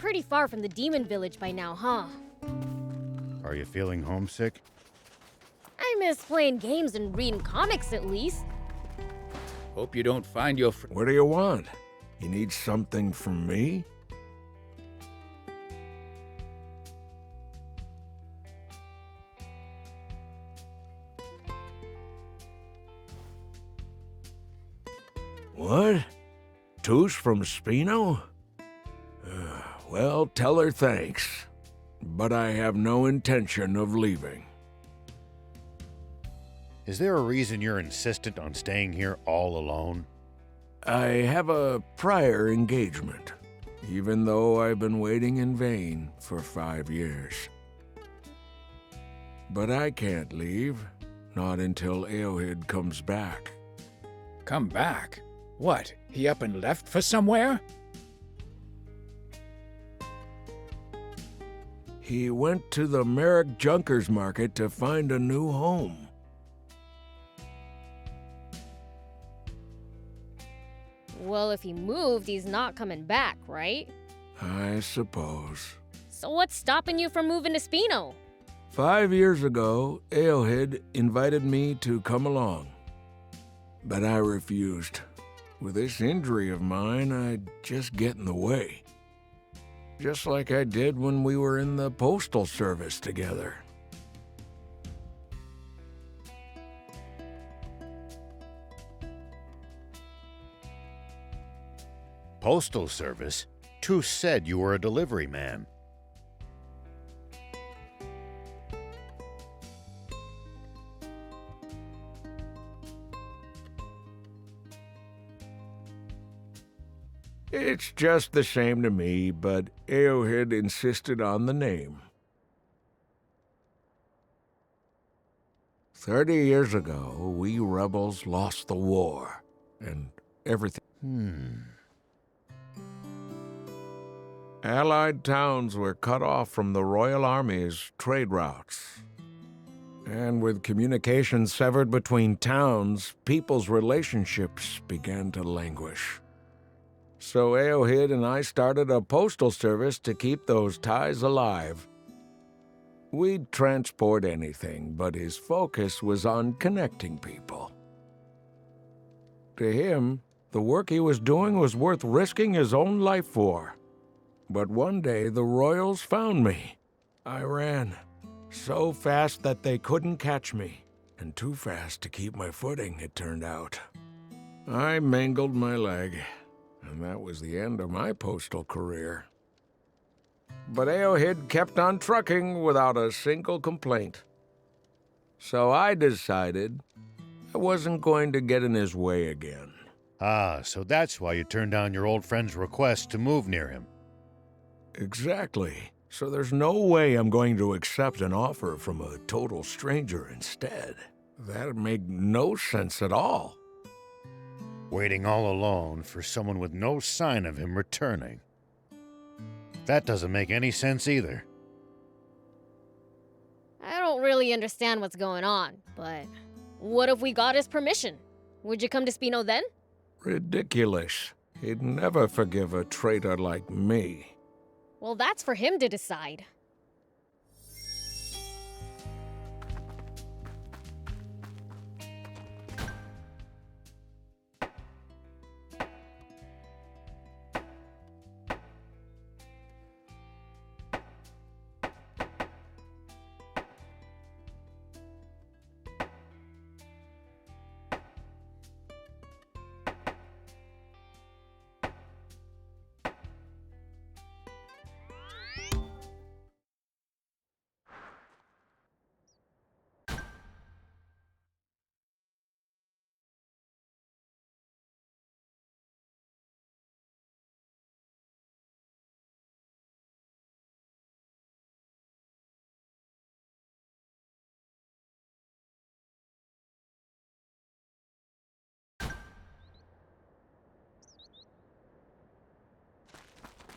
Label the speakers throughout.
Speaker 1: pretty far from the demon village by now, huh?
Speaker 2: Are you feeling homesick?
Speaker 1: I miss playing games and reading comics at least.
Speaker 3: Hope you don't find your
Speaker 4: What do you want? You need something from me? What? Touche from Spino? Well, tell her thanks. But I have no intention of leaving.
Speaker 2: Is there a reason you're insistent on staying here all alone?
Speaker 4: I have a prior engagement, even though I've been waiting in vain for 5 years. But I can't leave, not until Aohid comes back.
Speaker 3: Come back? What, he up and left for somewhere?
Speaker 4: He went to the Merrick Junkers Market to find a new home.
Speaker 1: Well, if he moved, he's not coming back, right?
Speaker 4: I suppose.
Speaker 1: So what's stopping you from moving to Spino?
Speaker 4: 5 years ago, Aohid invited me to come along. But I refused. With this injury of mine, I'd just get in the way. Just like I did when we were in the Postal Service together.
Speaker 2: Postal Service? Touche said you were a delivery man.
Speaker 4: It's just the same to me, but Aohid insisted on the name. 30 years ago, we rebels lost the war, and everything. Allied towns were cut off from the Royal Army's trade routes. And with communications severed between towns, people's relationships began to languish. So Aohid and I started a postal service to keep those ties alive. We'd transport anything, but his focus was on connecting people. To him, the work he was doing was worth risking his own life for. But one day, the Royals found me. I ran, so fast that they couldn't catch me, and too fast to keep my footing, it turned out. I mangled my leg. And that was the end of my postal career. But Aohid kept on trucking without a single complaint. So I decided I wasn't going to get in his way again.
Speaker 2: Ah, so that's why you turned down your old friend's request to move near him.
Speaker 4: Exactly. So there's no way I'm going to accept an offer from a total stranger instead. That'd make no sense at all.
Speaker 2: Waiting all alone for someone with no sign of him returning. That doesn't make any sense either.
Speaker 1: I don't really understand what's going on, but what if we got his permission? Would you come to Spino then?
Speaker 4: Ridiculous. He'd never forgive a traitor like me.
Speaker 1: Well, that's for him to decide.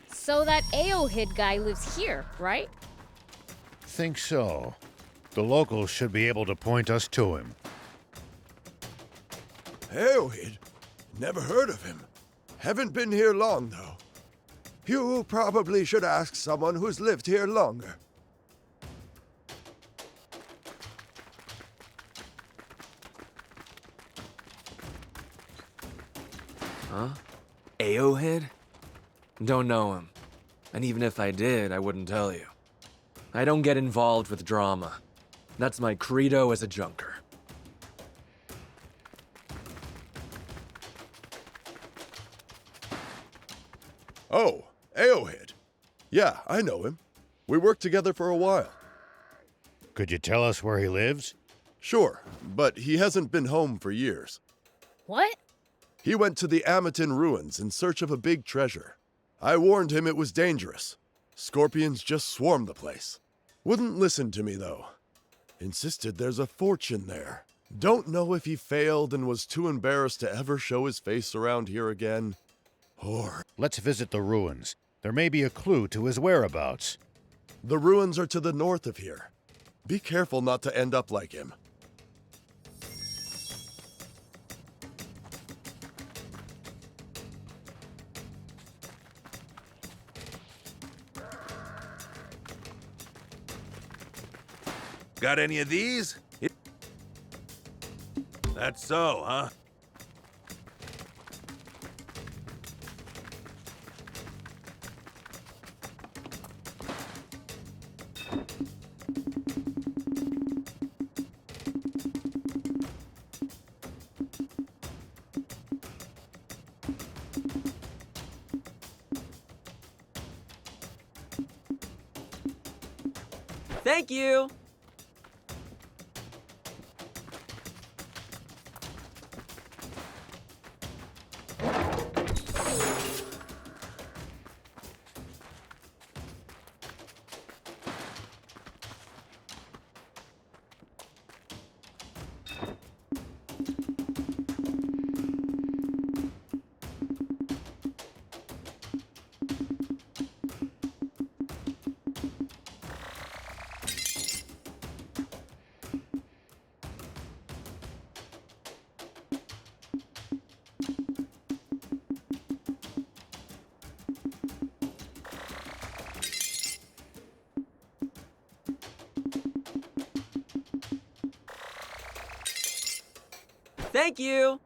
Speaker 1: So that Aohid guy lives here, right?
Speaker 2: Think so. The locals should be able to point us to him.
Speaker 5: Aohid? Never heard of him. Haven't been here long, though. You probably should ask someone who's lived here longer.
Speaker 6: Huh? Aohead? Don't know him. And even if I did, I wouldn't tell you. I don't get involved with drama. That's my credo as a junker.
Speaker 5: Oh, Aohead. Yeah, I know him. We worked together for a while.
Speaker 2: Could you tell us where he lives?
Speaker 5: Sure, but he hasn't been home for years.
Speaker 1: What?
Speaker 5: He went to the Amatin ruins in search of a big treasure. I warned him it was dangerous. Scorpions just swarm the place. Wouldn't listen to me, though. Insisted there's a fortune there. Don't know if he failed and was too embarrassed to ever show his face around here again. Or
Speaker 2: Let's visit the ruins. There may be a clue to his whereabouts.
Speaker 5: the ruins are to the north of here. Be careful not to end up like him.
Speaker 7: Got any of these? That's so, huh?
Speaker 6: Thank you! Thank you!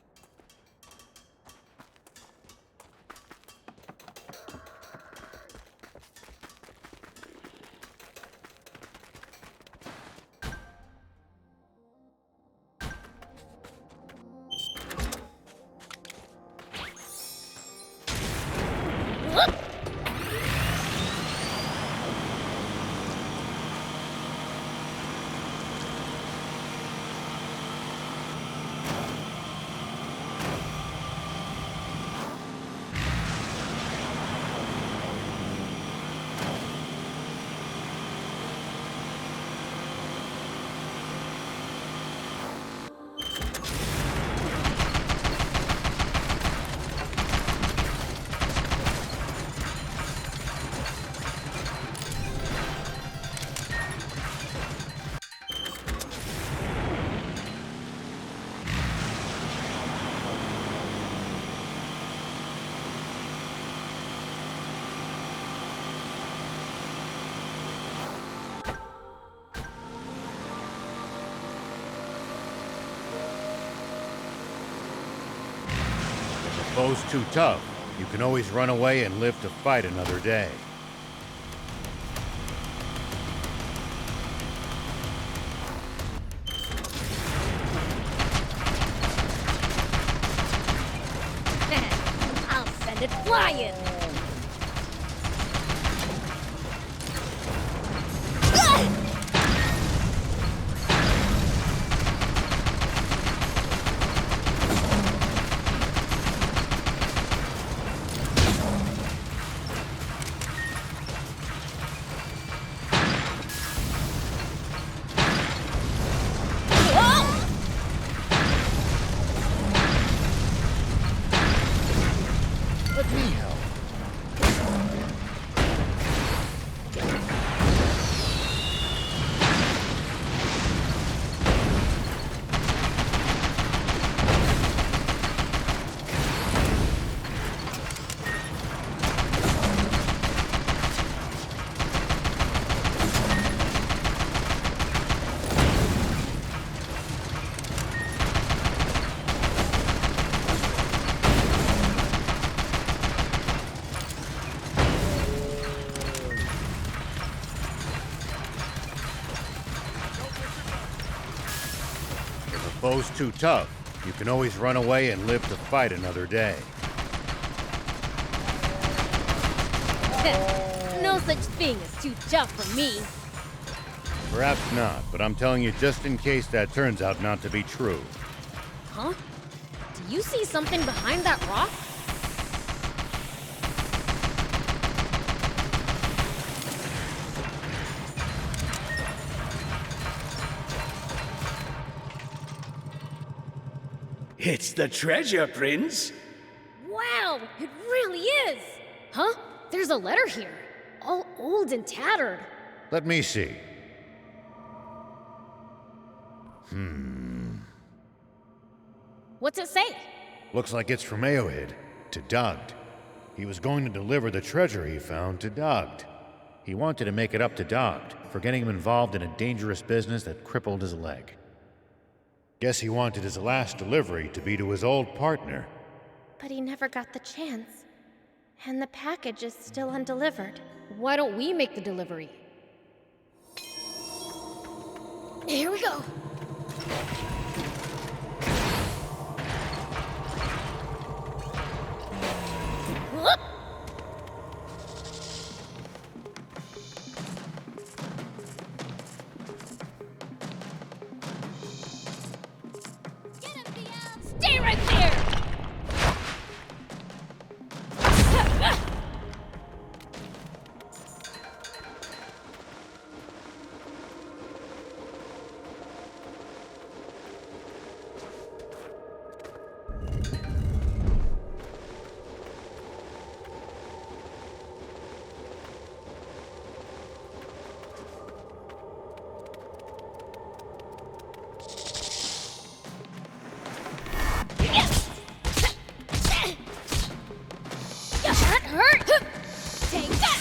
Speaker 2: If the foe's too tough, you can always run away and live to fight another day.
Speaker 1: I'll send it flying!
Speaker 2: Let me help. foe's too tough, you can always run away and live to fight another day.
Speaker 1: No such thing as too tough for me.
Speaker 2: Perhaps not, but I'm telling you just in case that turns out not to be true.
Speaker 1: Huh? Do you see something behind that rock?
Speaker 8: It's the treasure, Prince.
Speaker 1: Wow, it really is! Huh? There's a letter here. All old and tattered.
Speaker 2: Let me see.
Speaker 1: What's it say?
Speaker 2: Looks like it's from Arid to Dugd. He was going to deliver the treasure he found to Dugd. He wanted to make it up to Dugd for getting him involved in a dangerous business that crippled his leg. Guess he wanted his last delivery to be to his old partner.
Speaker 9: But he never got the chance. And the package is still undelivered.
Speaker 1: Why don't we make the delivery? Here we go. Whoop. Stay right there! That hurt! Take that!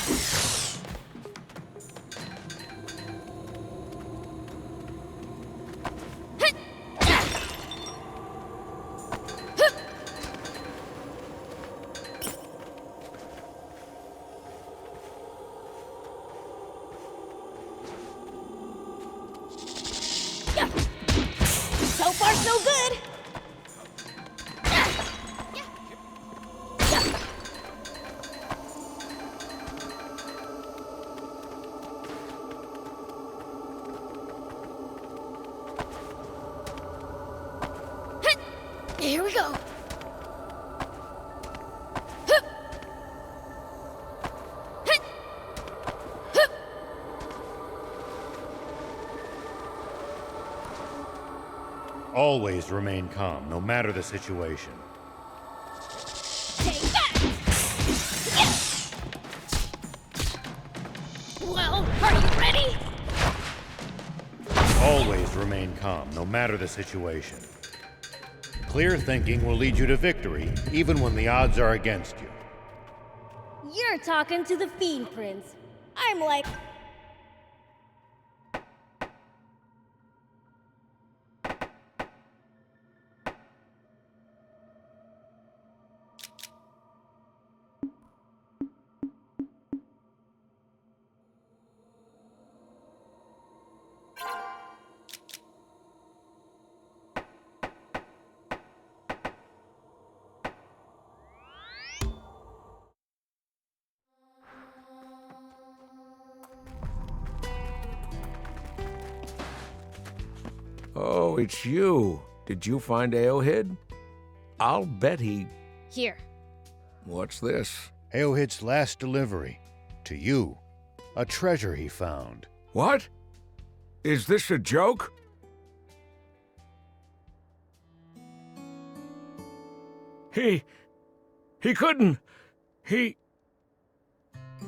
Speaker 1: So far, so good! Here we go.
Speaker 2: Always remain calm, no matter the situation.
Speaker 1: Take that! Yes! Well, are you ready?
Speaker 2: Always remain calm, no matter the situation. Clear thinking will lead you to victory, even when the odds are against you.
Speaker 1: You're talking to the Fiend Prince. I'm like...
Speaker 4: Oh, it's you. Did you find Aohid? I'll bet he...
Speaker 1: Here.
Speaker 4: What's this?
Speaker 2: Aohid's last delivery. To you. A treasure he found.
Speaker 4: What? Is this a joke? He couldn't.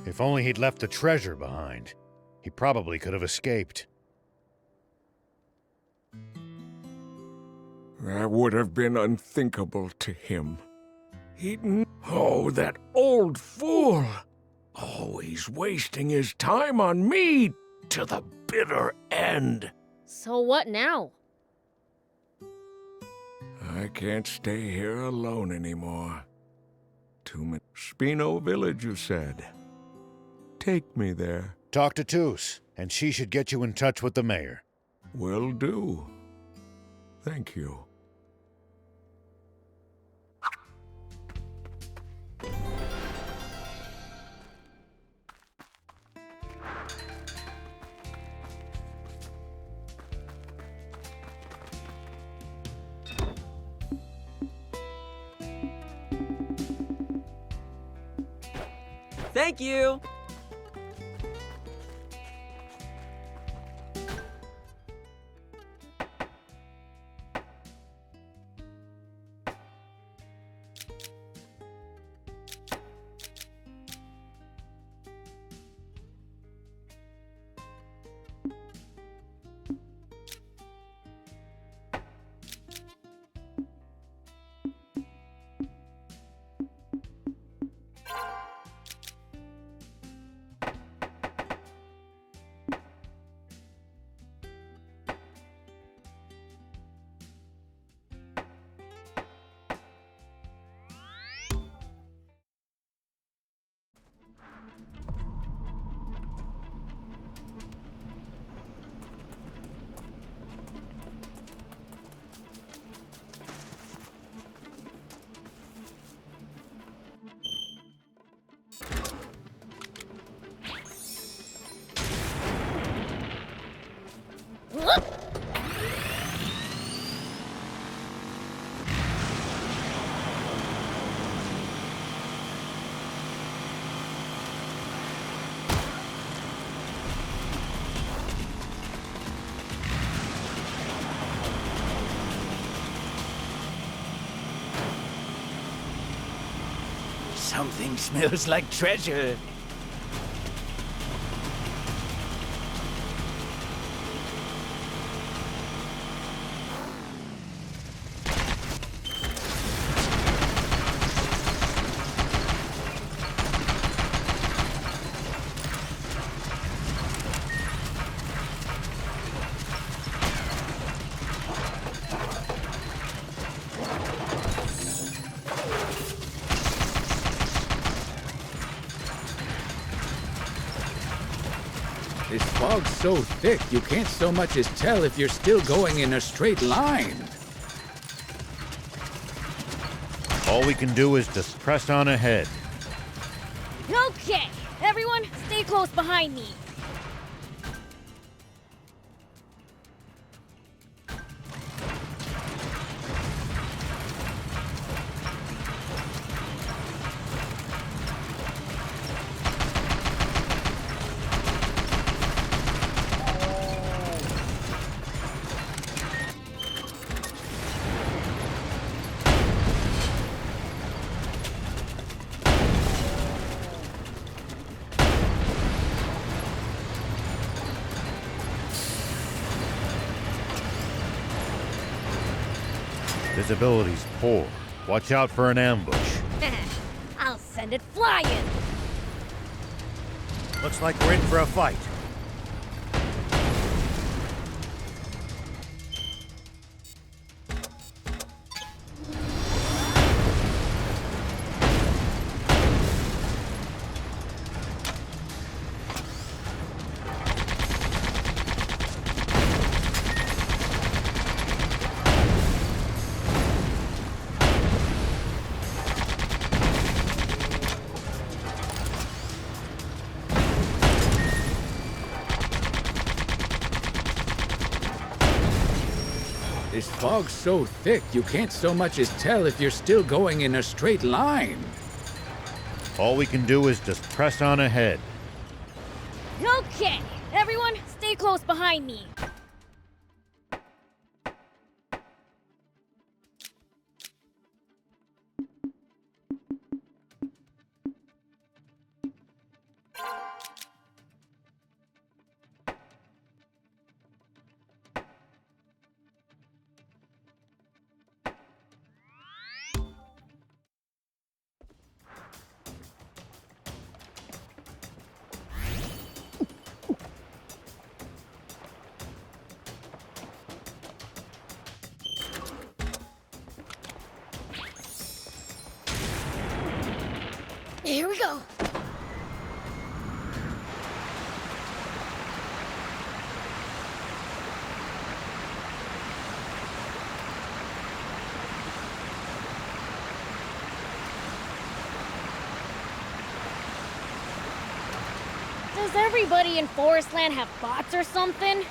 Speaker 2: If only he'd left the treasure behind. He probably could have escaped.
Speaker 4: That would have been unthinkable to him. Oh, that old fool! Always wasting his time on me to the bitter end.
Speaker 1: So what now?
Speaker 4: I can't stay here alone anymore. Too many... Spino Village, you said. Take me there.
Speaker 2: Talk to Toos, and she should get you in touch with the mayor.
Speaker 4: Will do. Thank you.
Speaker 6: Thank you!
Speaker 8: Something smells like treasure.
Speaker 3: This fog's so thick, you can't so much as tell if you're still going in a straight line.
Speaker 2: All we can do is just press on ahead.
Speaker 1: Okay, everyone, stay close behind me.
Speaker 2: Visibility's poor. Watch out for an ambush.
Speaker 1: I'll send it flying.
Speaker 2: Looks like we're in for a fight.
Speaker 3: This fog's so thick, you can't so much as tell if you're still going in a straight line.
Speaker 2: All we can do is just press on ahead.
Speaker 1: Okay, everyone, stay close behind me. Here we go. Does everybody in Forestland have bots or something?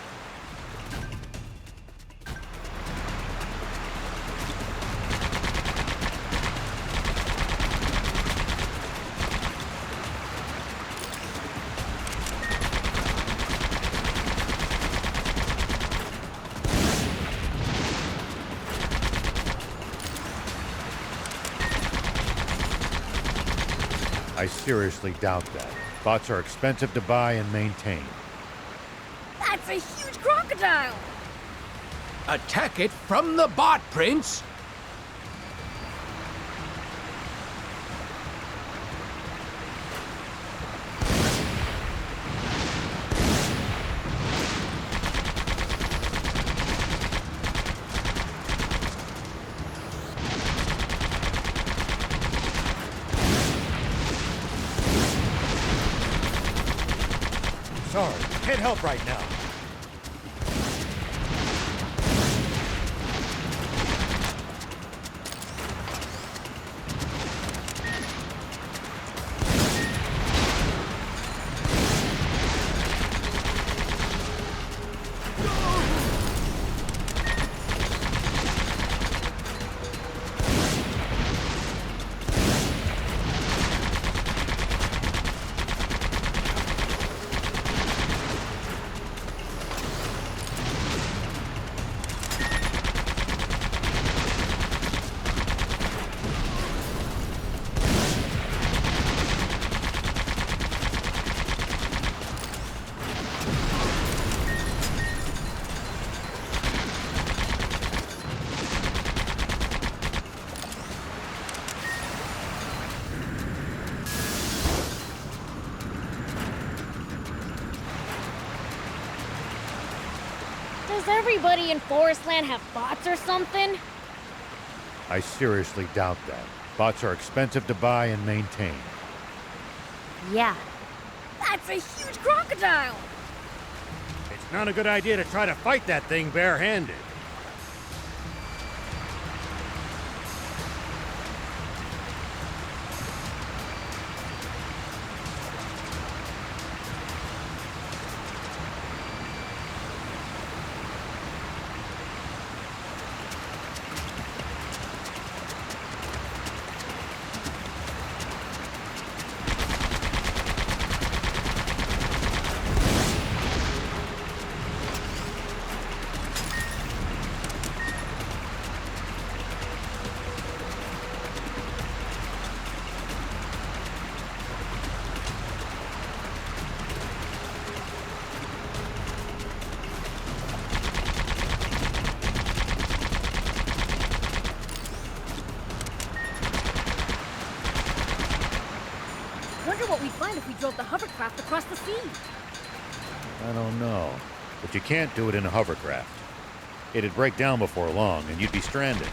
Speaker 2: I seriously doubt that. Bots are expensive to buy and maintain.
Speaker 1: That's a huge crocodile!
Speaker 3: Attack it from the bot, Prince!
Speaker 2: Sorry, can't help right now.
Speaker 1: Does everybody in Forestland have bots or something?
Speaker 2: I seriously doubt that. Bots are expensive to buy and maintain.
Speaker 1: Yeah. That's a huge crocodile!
Speaker 2: It's not a good idea to try to fight that thing barehanded.
Speaker 1: Wonder what we'd find if we drove the hovercraft across the sea.
Speaker 2: I don't know. But you can't do it in a hovercraft. It'd break down before long, and you'd be stranded.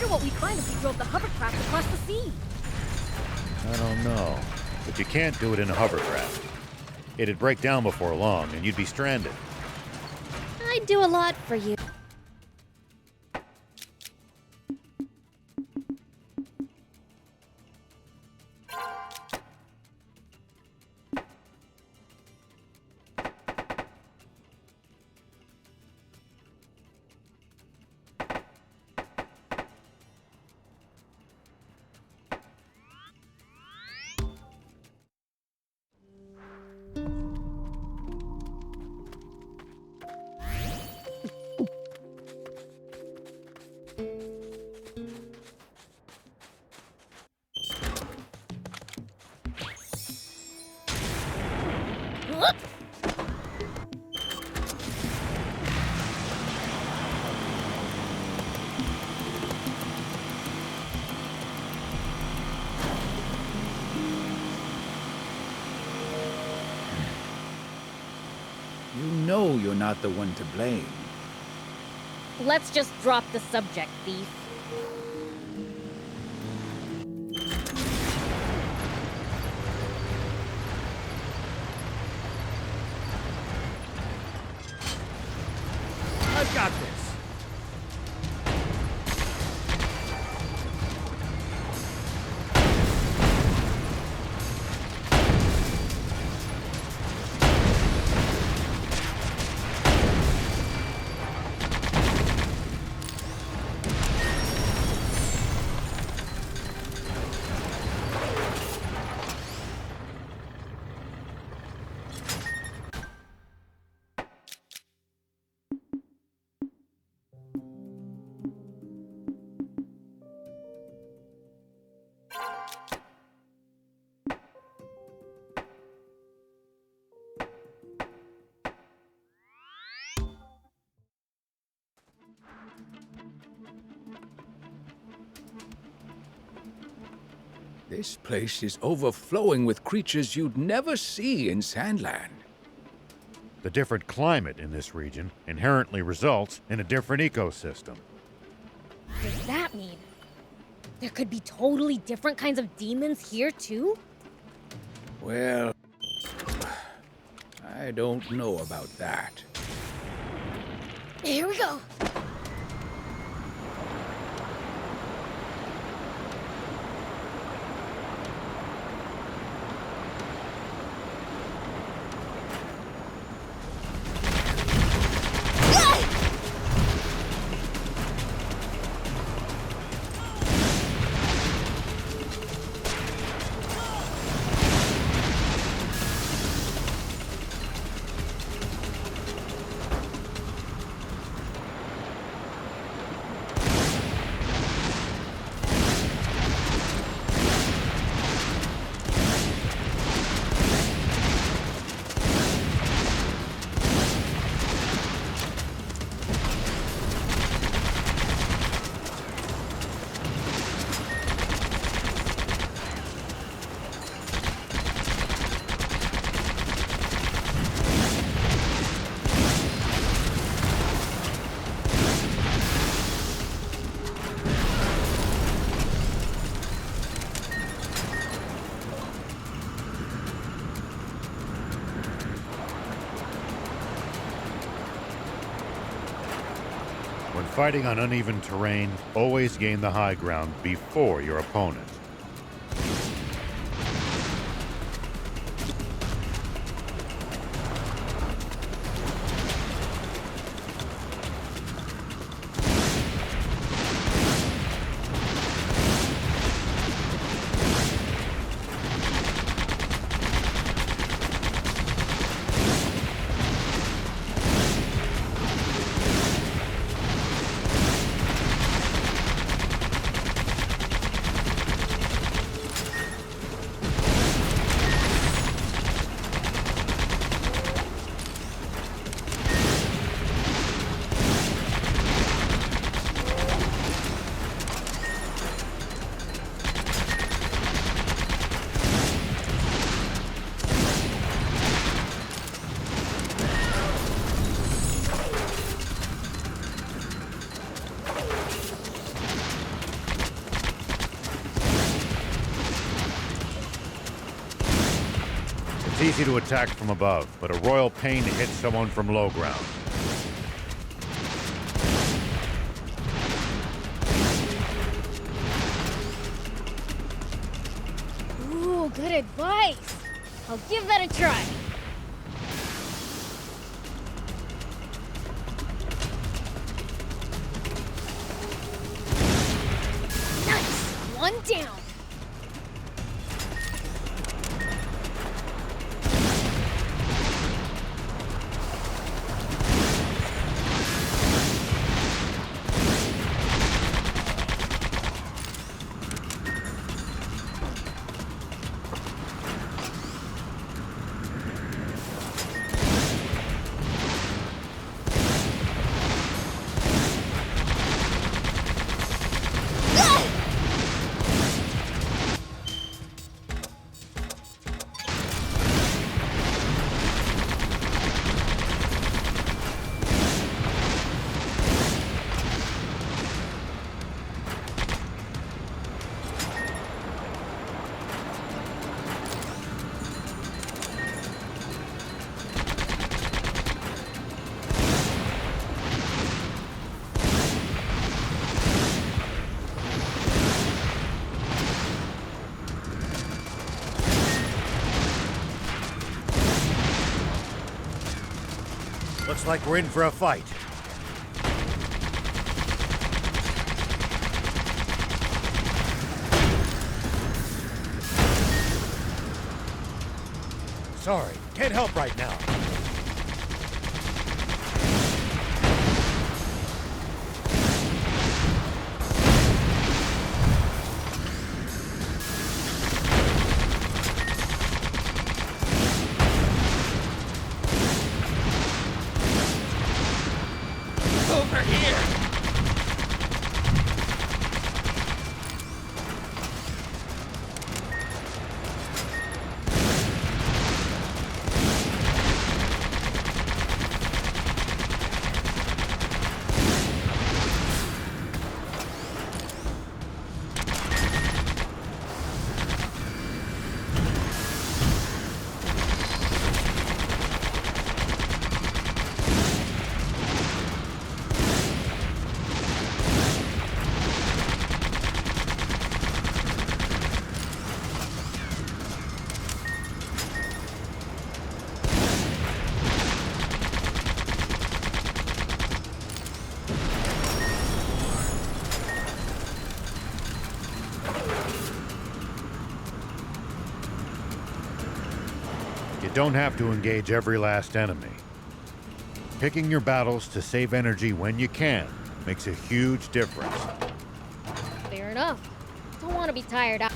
Speaker 1: wonder what we'd find if we drove the hovercraft across the sea.
Speaker 2: I don't know. But you can't do it in a hovercraft. It'd break down before long, and you'd be stranded.
Speaker 9: I'd do a lot for you.
Speaker 3: You know you're not the one to blame.
Speaker 1: Let's just drop the subject, thief.
Speaker 4: I've got this.
Speaker 3: This place is overflowing with creatures you'd never see in Sandland.
Speaker 2: The different climate in this region inherently results in a different ecosystem.
Speaker 1: What does that mean? There could be totally different kinds of demons here, too?
Speaker 3: Well, I don't know about that.
Speaker 1: Here we go.
Speaker 2: When fighting on uneven terrain, always gain the high ground before your opponent. It's easy to attack from above, but a royal pain to hit someone from low ground.
Speaker 1: Ooh, good advice. I'll give that a try. Nice! One down.
Speaker 2: Looks like we're in for a fight. Sorry, can't help right now.
Speaker 8: Over here!
Speaker 2: You don't have to engage every last enemy. Picking your battles to save energy when you can makes a huge difference.
Speaker 1: Fair enough. Don't want to be tired out.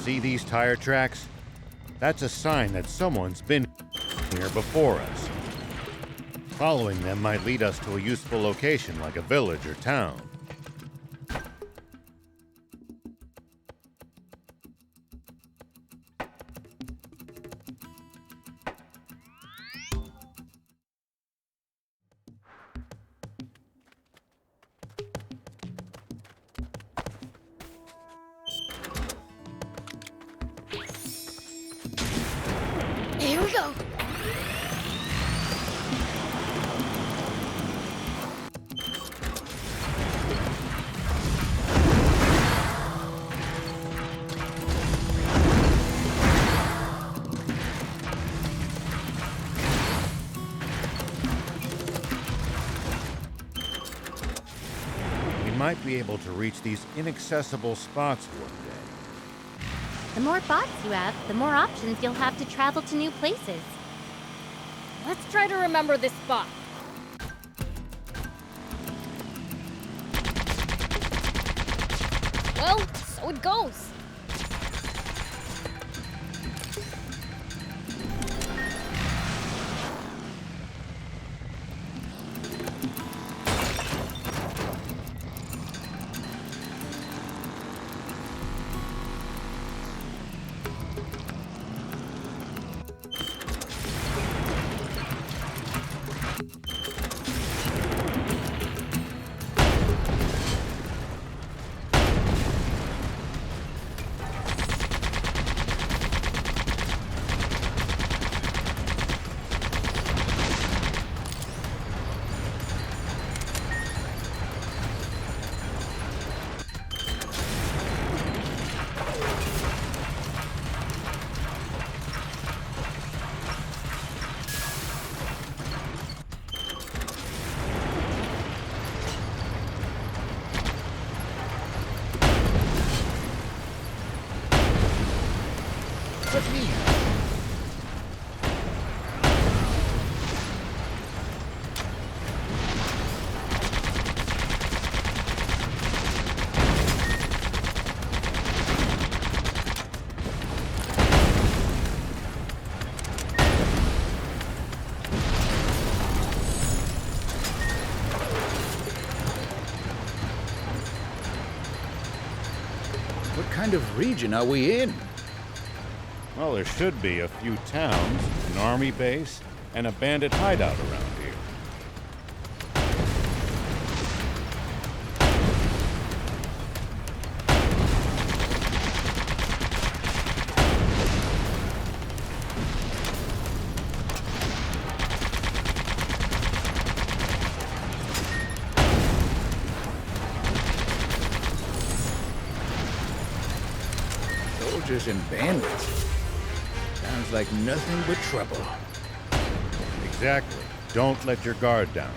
Speaker 2: See these tire tracks? That's a sign that someone's been here before us. Following them might lead us to a useful location like a village or town.
Speaker 1: Here we go.
Speaker 2: might be able to reach these inaccessible spots one day.
Speaker 9: The more bots you have, the more options you'll have to travel to new places.
Speaker 1: Let's try to remember this spot. Well, so it goes.
Speaker 2: Let me.
Speaker 3: What kind of region are we in?
Speaker 2: Well, there should be a few towns, an army base, and a bandit hideout around here.
Speaker 3: Soldiers and bandits. Sounds like nothing but trouble.
Speaker 2: Exactly. Don't let your guard down.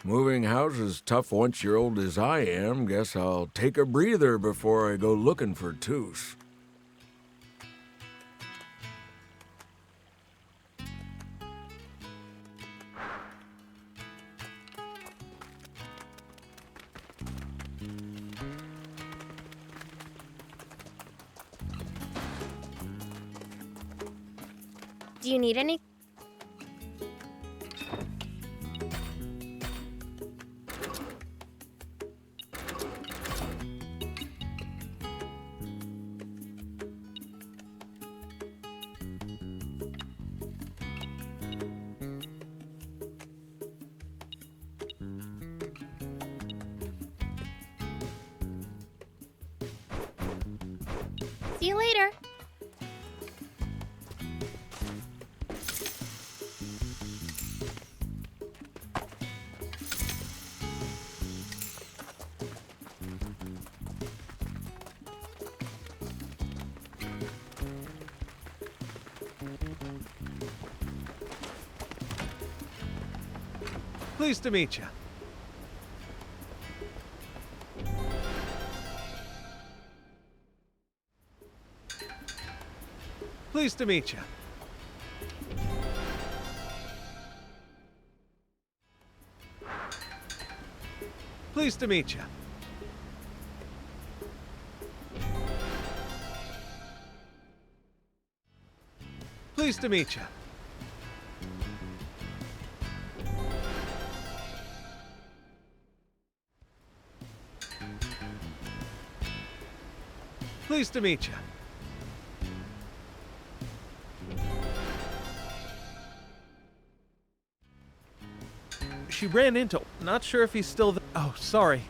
Speaker 4: Moving house is tough once you're old as I am. Guess I'll take a breather before I go looking for Toos.
Speaker 9: Do you need any? See you later.
Speaker 10: Pleased to meet you. Pleased to meet you. Pleased to meet you. Pleased to meet you. Pleased to meet you. She ran into... Not sure if he's still there. Oh, sorry.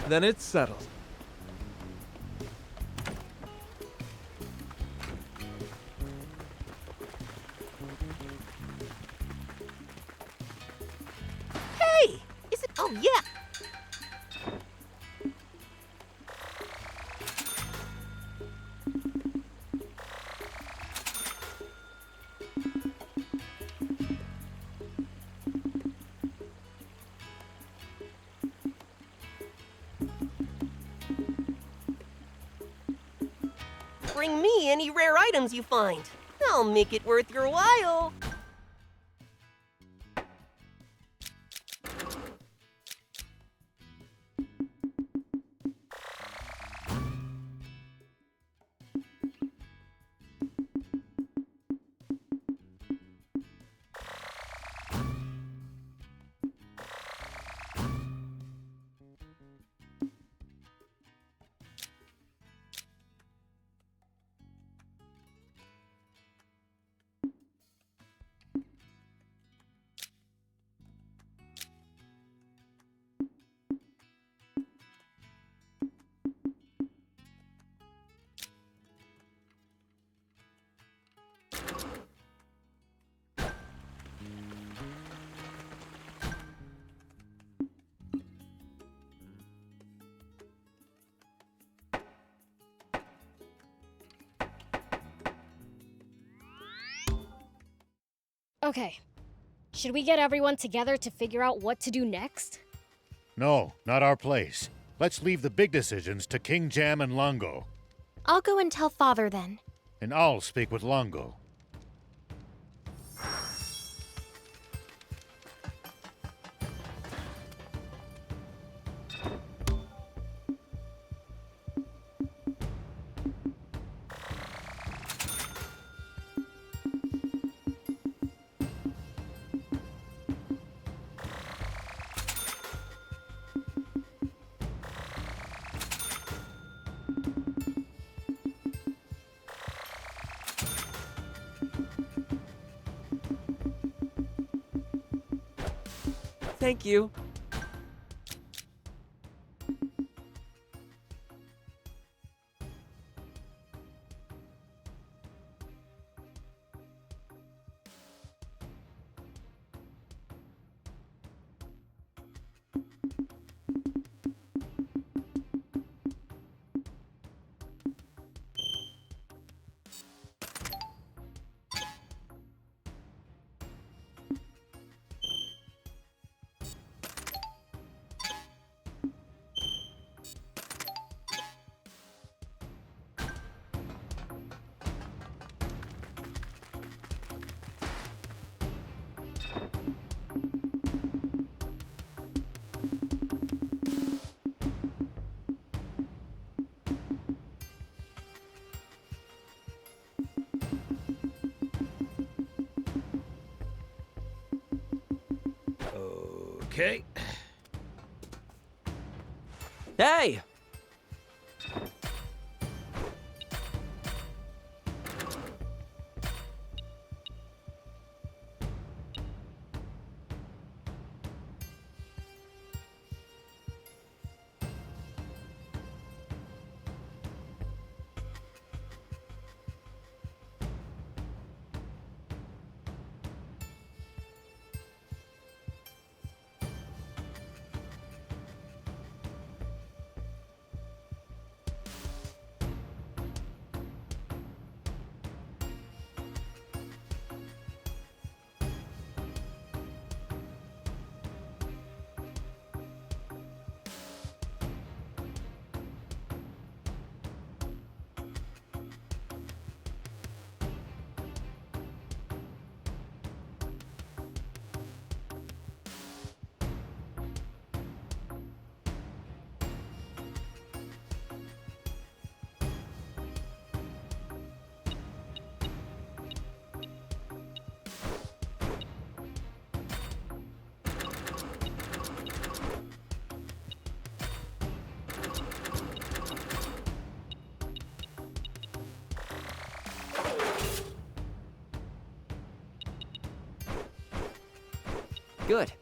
Speaker 10: Then it's settled.
Speaker 11: Hey! Is it? Oh, yeah! Bring me any rare items you find. I'll make it worth your while.
Speaker 1: Okay. Should we get everyone together to figure out what to do next?
Speaker 2: No, not our place. Let's leave the big decisions to King Jam and Longo.
Speaker 9: I'll go and tell Father then.
Speaker 2: And I'll speak with Longo.
Speaker 11: Thank you.
Speaker 3: Okay.
Speaker 6: Hey! Good.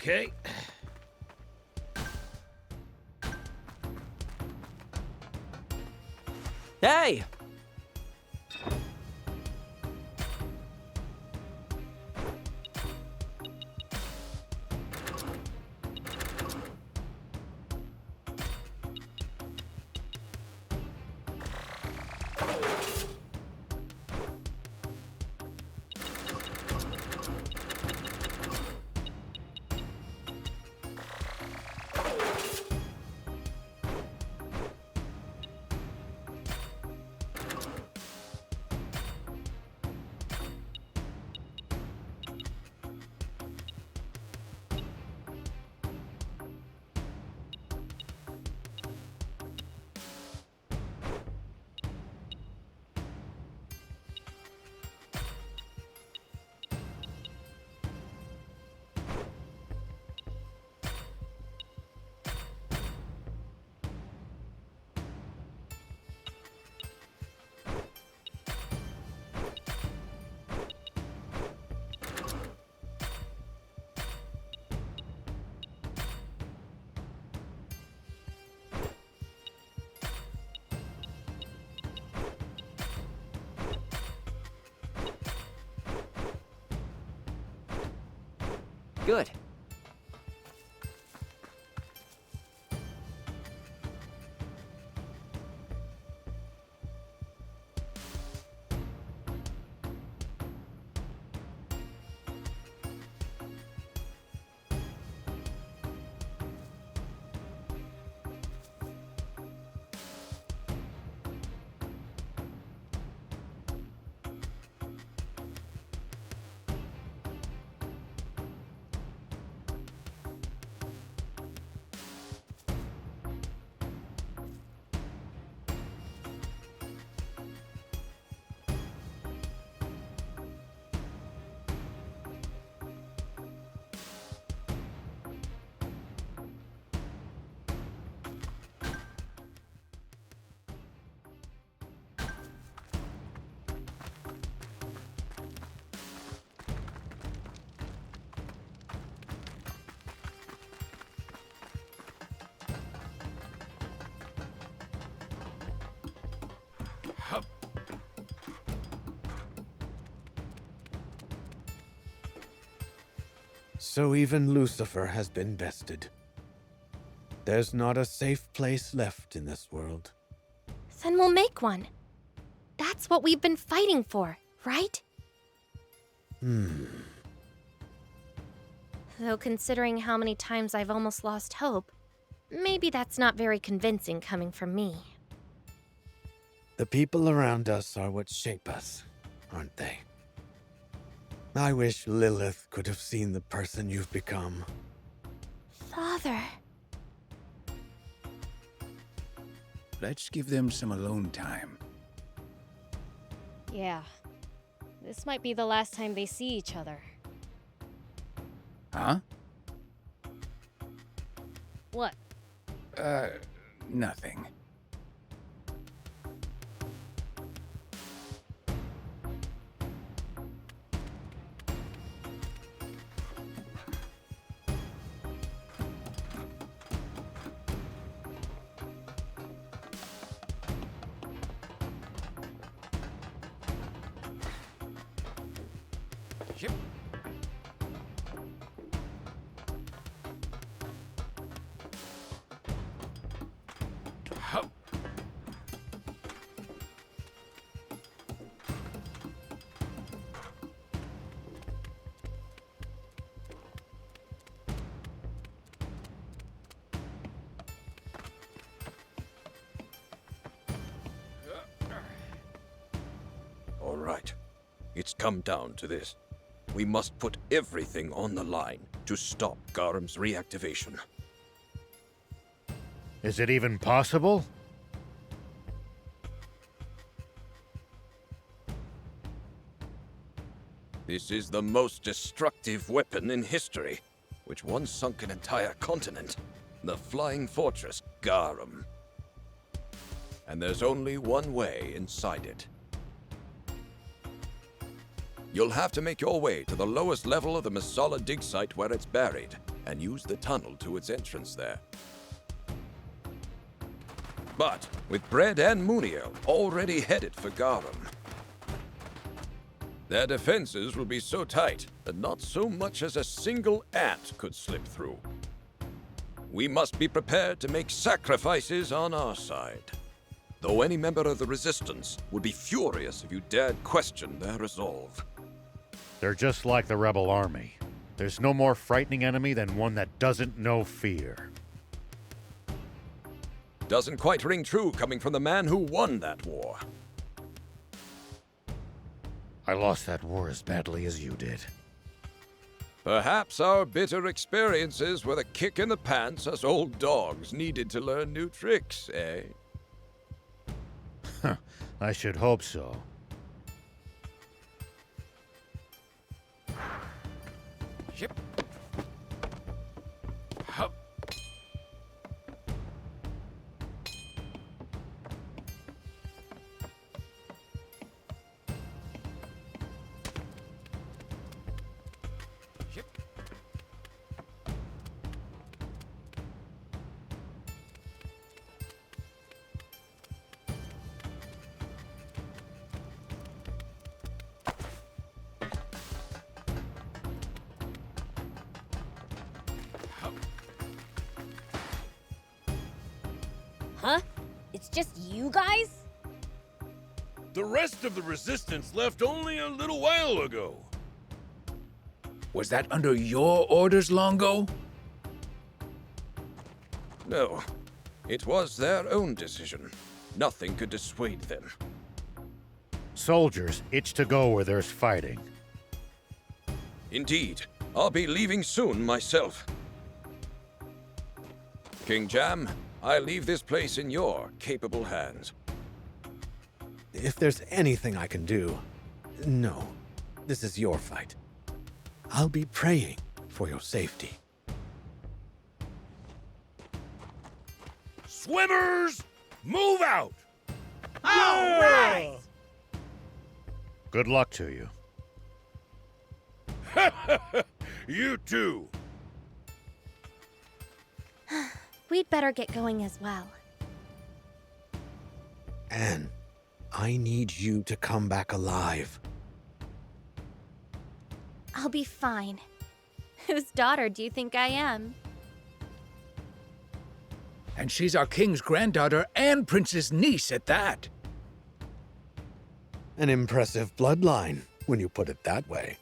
Speaker 3: Okay.
Speaker 6: Hey! Good.
Speaker 12: So even Lucifer has been bested. There's not a safe place left in this world.
Speaker 9: Then we'll make one. That's what we've been fighting for, right? Though considering how many times I've almost lost hope, maybe that's not very convincing coming from me.
Speaker 12: The people around us are what shape us, aren't they? I wish Lilith could have seen the person you've become.
Speaker 9: Father.
Speaker 3: Let's give them some alone time.
Speaker 1: Yeah. This might be the last time they see each other.
Speaker 3: Huh?
Speaker 1: What?
Speaker 3: Nothing. Yep. Hup.
Speaker 13: All right. It's come down to this. We must put everything on the line to stop Garam's reactivation.
Speaker 2: Is it even possible?
Speaker 13: This is the most destructive weapon in history, which once sunk an entire continent, the flying fortress Garam. And there's only one way inside it. You'll have to make your way to the lowest level of the Masala dig site where it's buried, and use the tunnel to its entrance there. But with Bread and Muniel already headed for Garam, their defenses will be so tight that not so much as a single ant could slip through. We must be prepared to make sacrifices on our side, though any member of the Resistance would be furious if you dared question their resolve.
Speaker 2: They're just like the rebel army. There's no more frightening enemy than one that doesn't know fear.
Speaker 13: Doesn't quite ring true coming from the man who won that war.
Speaker 2: I lost that war as badly as you did.
Speaker 13: Perhaps our bitter experiences were the kick in the pants us old dogs needed to learn new tricks, eh?
Speaker 2: I should hope so.
Speaker 3: Yep. Hup. Yep.
Speaker 1: Huh? It's just you guys?
Speaker 7: The rest of the Resistance left only a little while ago.
Speaker 3: Was that under your orders, Longo?
Speaker 13: No, it was their own decision. Nothing could dissuade them.
Speaker 2: Soldiers itch to go where there's fighting.
Speaker 13: Indeed, I'll be leaving soon myself. King Jam, I leave this place in your capable hands.
Speaker 12: If there's anything I can do, no, this is your fight. I'll be praying for your safety.
Speaker 7: Swimmers, move out!
Speaker 11: All right!
Speaker 2: Good luck to you.
Speaker 7: You too.
Speaker 9: We'd better get going as well.
Speaker 12: Anne, I need you to come back alive.
Speaker 9: I'll be fine. Whose daughter do you think I am?
Speaker 3: And she's our king's granddaughter and prince's niece at that.
Speaker 12: An impressive bloodline, when you put it that way.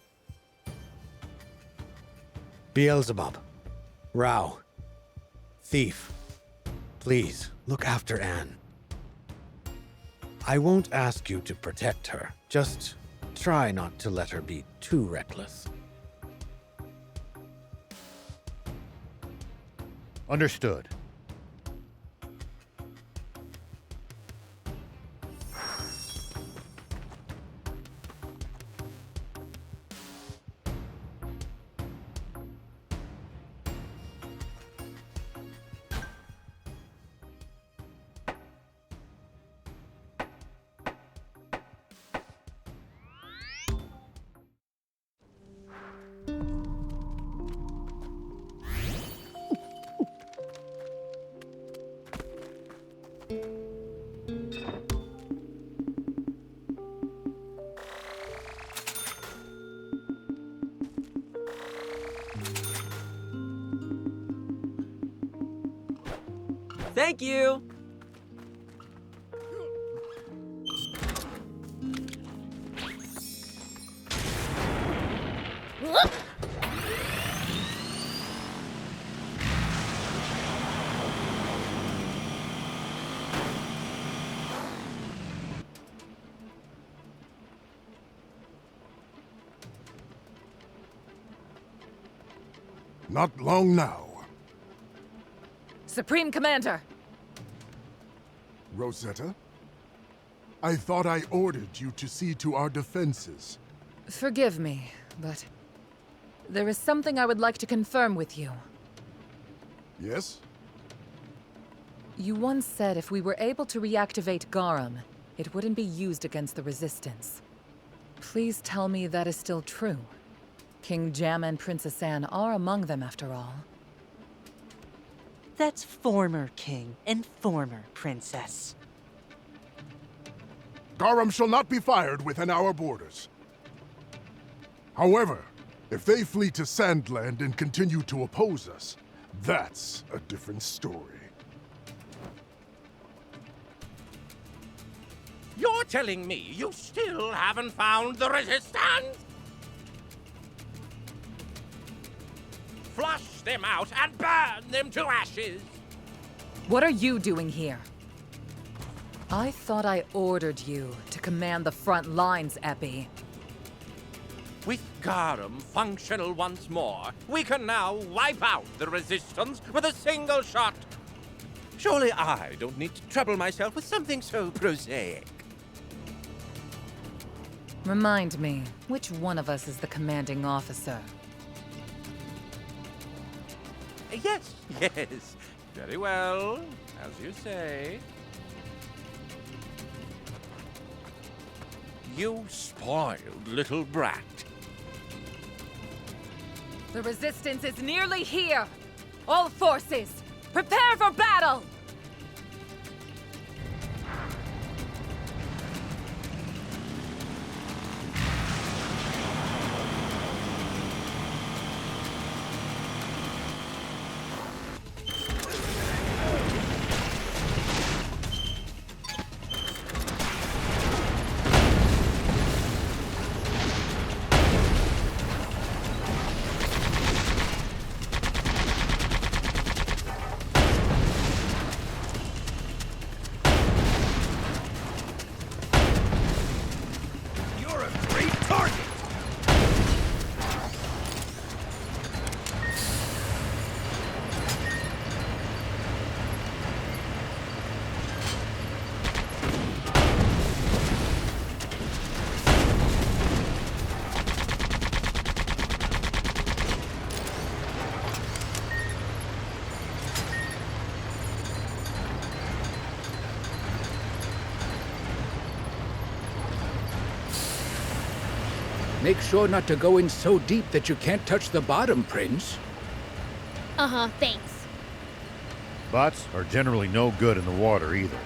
Speaker 12: Beelzebub, Rao, Thief, please look after Anne. I won't ask you to protect her. Just try not to let her be too reckless.
Speaker 2: Understood.
Speaker 11: Thank you!
Speaker 7: Not long now.
Speaker 14: Supreme Commander!
Speaker 7: Rosetta? I thought I ordered you to see to our defenses.
Speaker 14: Forgive me, but there is something I would like to confirm with you.
Speaker 7: Yes?
Speaker 14: You once said if we were able to reactivate Garum, it wouldn't be used against the Resistance. Please tell me that is still true. King Jam and Princess Anne are among them, after all.
Speaker 15: That's former king and former princess.
Speaker 7: Garum shall not be fired within our borders. However, if they flee to Sandland and continue to oppose us, that's a different story.
Speaker 8: You're telling me you still haven't found the Resistance? Flush them out and burn them to ashes!
Speaker 14: What are you doing here? I thought I ordered you to command the front lines, Epi.
Speaker 8: With Garum functional once more, we can now wipe out the Resistance with a single shot. Surely I don't need to trouble myself with something so prosaic.
Speaker 14: Remind me, which one of us is the commanding officer?
Speaker 8: Yes, yes. Very well, as you say. You spoiled little brat.
Speaker 14: The Resistance is nearly here! All forces, prepare for battle!
Speaker 3: Make sure not to go in so deep that you can't touch the bottom, Prince.
Speaker 1: Uh-huh, thanks.
Speaker 2: Bots are generally no good in the water either.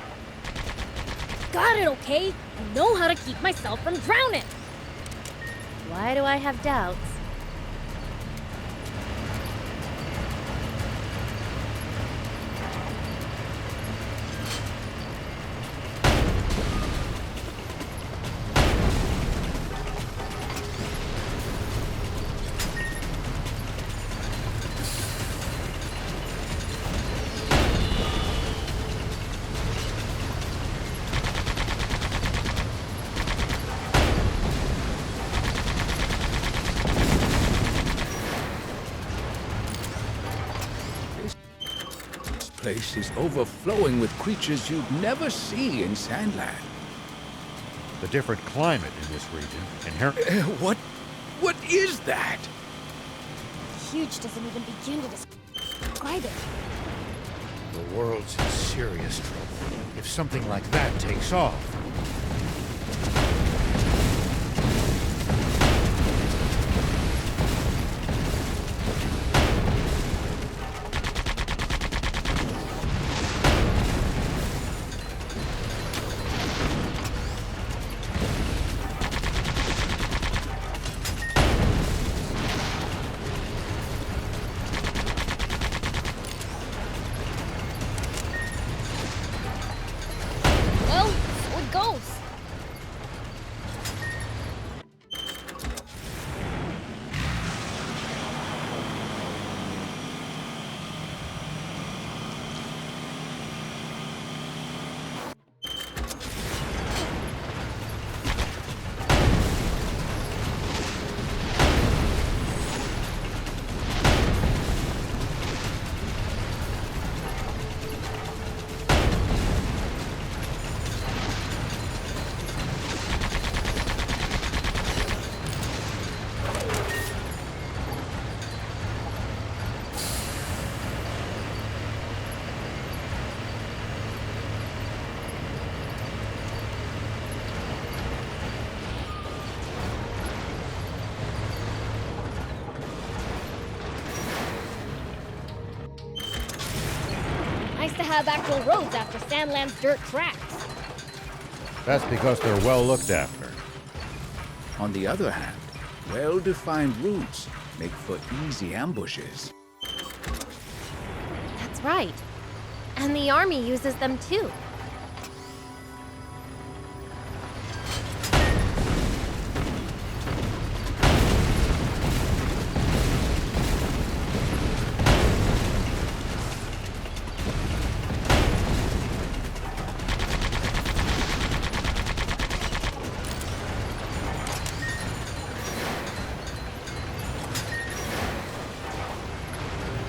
Speaker 1: Got it, okay? I know how to keep myself from drowning.
Speaker 9: Why do I have doubts?
Speaker 3: place is overflowing with creatures you'd never see in Sandland.
Speaker 2: The different climate in this region inherently...
Speaker 3: What is that?
Speaker 1: Huge doesn't even begin to describe it.
Speaker 2: The world's in serious trouble if something like that takes off.
Speaker 1: Well, so it goes. Nice to have actual roads after Sandland's dirt tracks.
Speaker 2: That's because they're well looked after.
Speaker 3: On the other hand, well-defined routes make for easy ambushes.
Speaker 9: That's right. And the army uses them too.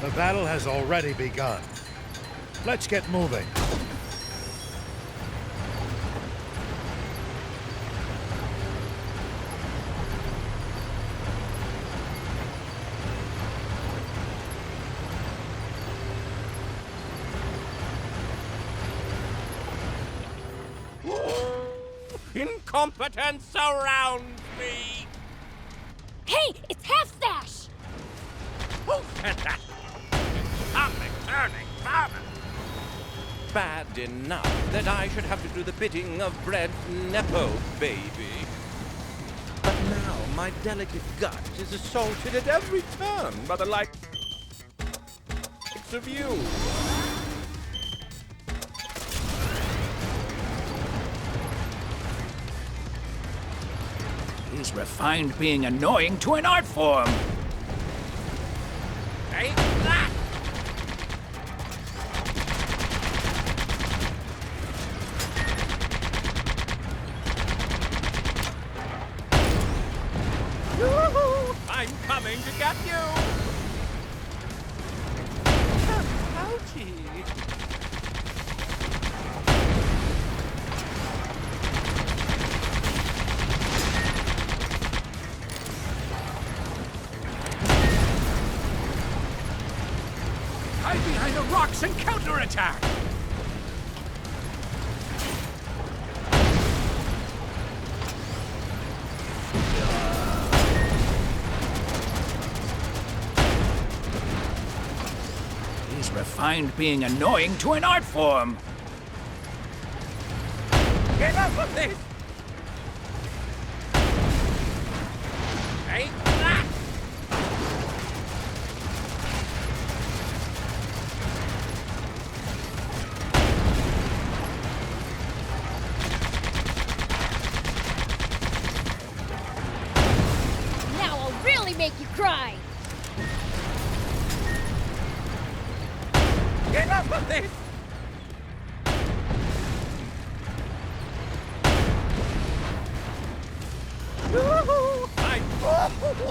Speaker 2: The battle has already begun. Let's get moving.
Speaker 8: Incompetence surrounds me!
Speaker 1: Hey, it's Half-Stash!
Speaker 8: Who said that? Something turning father! Bad enough that I should have to do the bidding of Bread's Nepo baby. But now my delicate gut is assaulted at every turn by the likes of you.
Speaker 3: He's refined being annoying to an art form.
Speaker 8: Ain't that? I'm coming to get you! Ouchie!
Speaker 3: Hide behind the rocks and counterattack! He's refined being annoying to an art form.
Speaker 8: Get up with this! Ain't that?
Speaker 1: Now I'll really make you cry!
Speaker 8: Get up with this!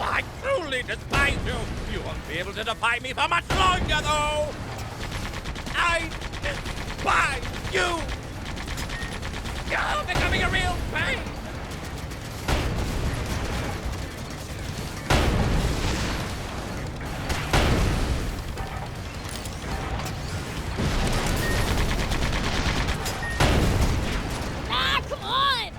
Speaker 8: I truly despise you! You won't be able to defy me for much longer, though! I despise you! You're becoming a real pain!
Speaker 1: Ah, come on!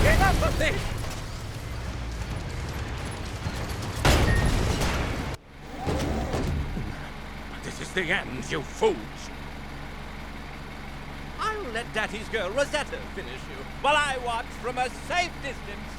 Speaker 8: Enough of this! This is the end, you fools! I'll let Daddy's girl Rosetta finish you, while I watch from a safe distance.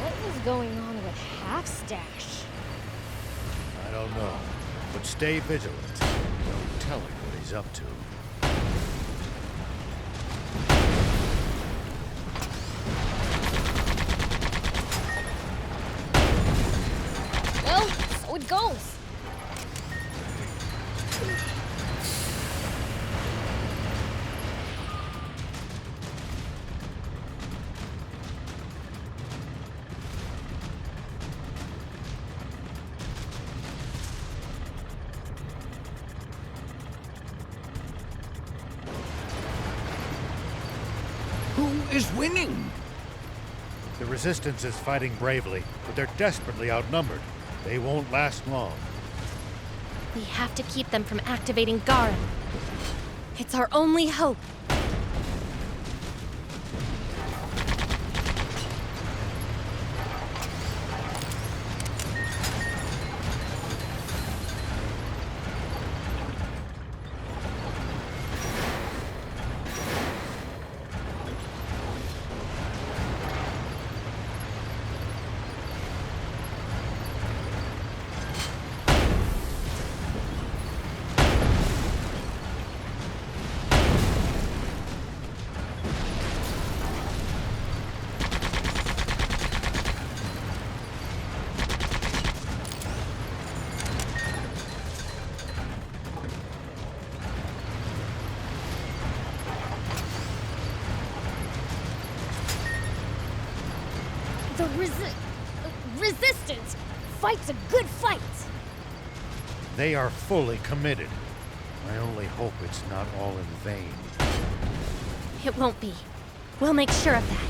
Speaker 1: What was going on with Half Stash?
Speaker 2: I don't know, but stay vigilant. No telling what he's up to.
Speaker 1: Well, so it goes.
Speaker 3: Who is winning?
Speaker 2: The Resistance is fighting bravely, but they're desperately outnumbered. They won't last long.
Speaker 9: We have to keep them from activating Garum. It's our only hope.
Speaker 1: The Resistance fights a good fight.
Speaker 2: They are fully committed. I only hope it's not all in vain.
Speaker 9: It won't be. We'll make sure of that.